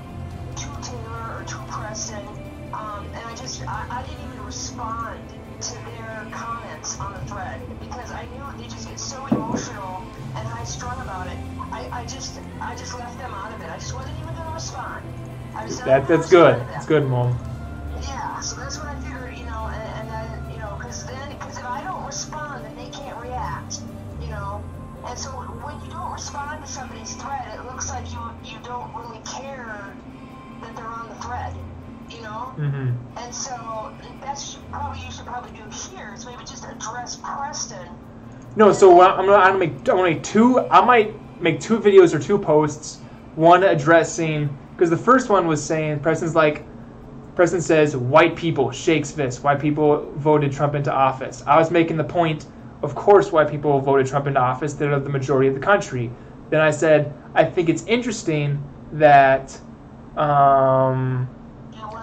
to Taylor or to Preston, and I didn't even respond to their comments on the thread because I knew they just get so emotional and high strung about it. I just left them out of it. I just wasn't even going to respond. That's good. That's good, Mom. Yeah, so that's what I figured, and then, because if I don't respond, then they can't react, And so when you don't respond to somebody's thread, it looks like you don't really care that they're on the thread, Mm-hmm. And so that's you should probably do here is maybe just address Preston. No, so I might make 2 videos or 2 posts. One addressing, because the first one was saying Preston says white people, shakes fist, white people voted Trump into office. I was making the point, of course white people voted Trump into office, they're the majority of the country. Then I said, I think it's interesting that one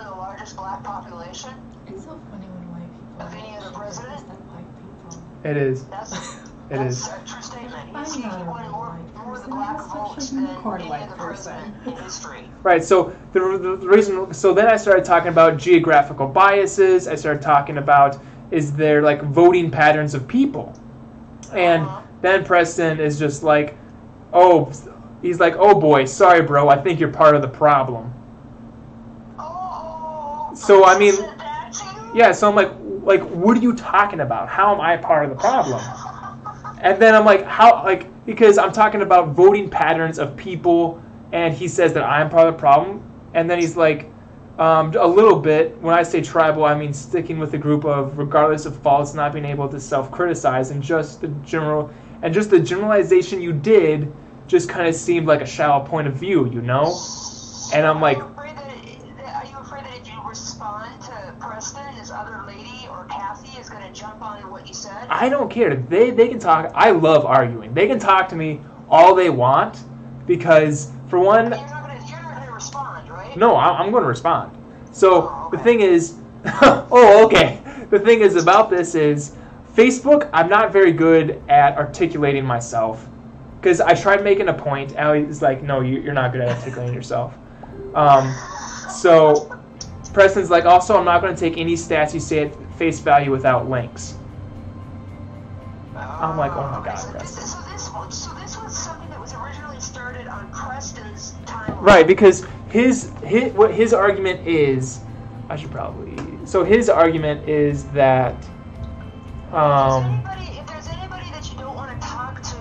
of the largest black population. It's so funny when white people of any other president. White people. it is. That's is. a true statement. I'm He not a won more person. the black I'm such votes a than unicorn any white other person. president in history. Right, so the reason, so then I started talking about geographical biases. I started talking about, is there like voting patterns of people? And then Preston is just like, he's like, oh boy, sorry bro, I think you're part of the problem. So I mean, yeah, so I'm like, what are you talking about? How am I part of the problem? And then I'm like, because I'm talking about voting patterns of people, and he says that I'm part of the problem. And then he's like, a little bit, when I say tribal, I mean sticking with a group of, regardless of faults, not being able to self-criticize, and just the generalization you did just kind of seemed like a shallow point of view, And I'm like, are you afraid that if you respond to Preston, this other lady or Kathy is going to jump on what you said? I don't care. They can talk. I love arguing. They can talk to me all they want, because for one, You're not going to respond, right? no, I'm going to respond. So the thing is, okay. The thing is about this is Facebook. I'm not very good at articulating myself, because I tried making a point. Allie's like, no, you're not good at articulating yourself. So Preston's like, also, I'm not going to take any stats you say at face value without links. I'm like, oh my god, Preston. So this was something that was originally started on Preston's timeline. Right, because his argument is, his argument is that, if there's anybody that you don't want to talk to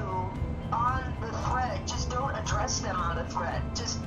on the thread, just don't address them on the thread. Just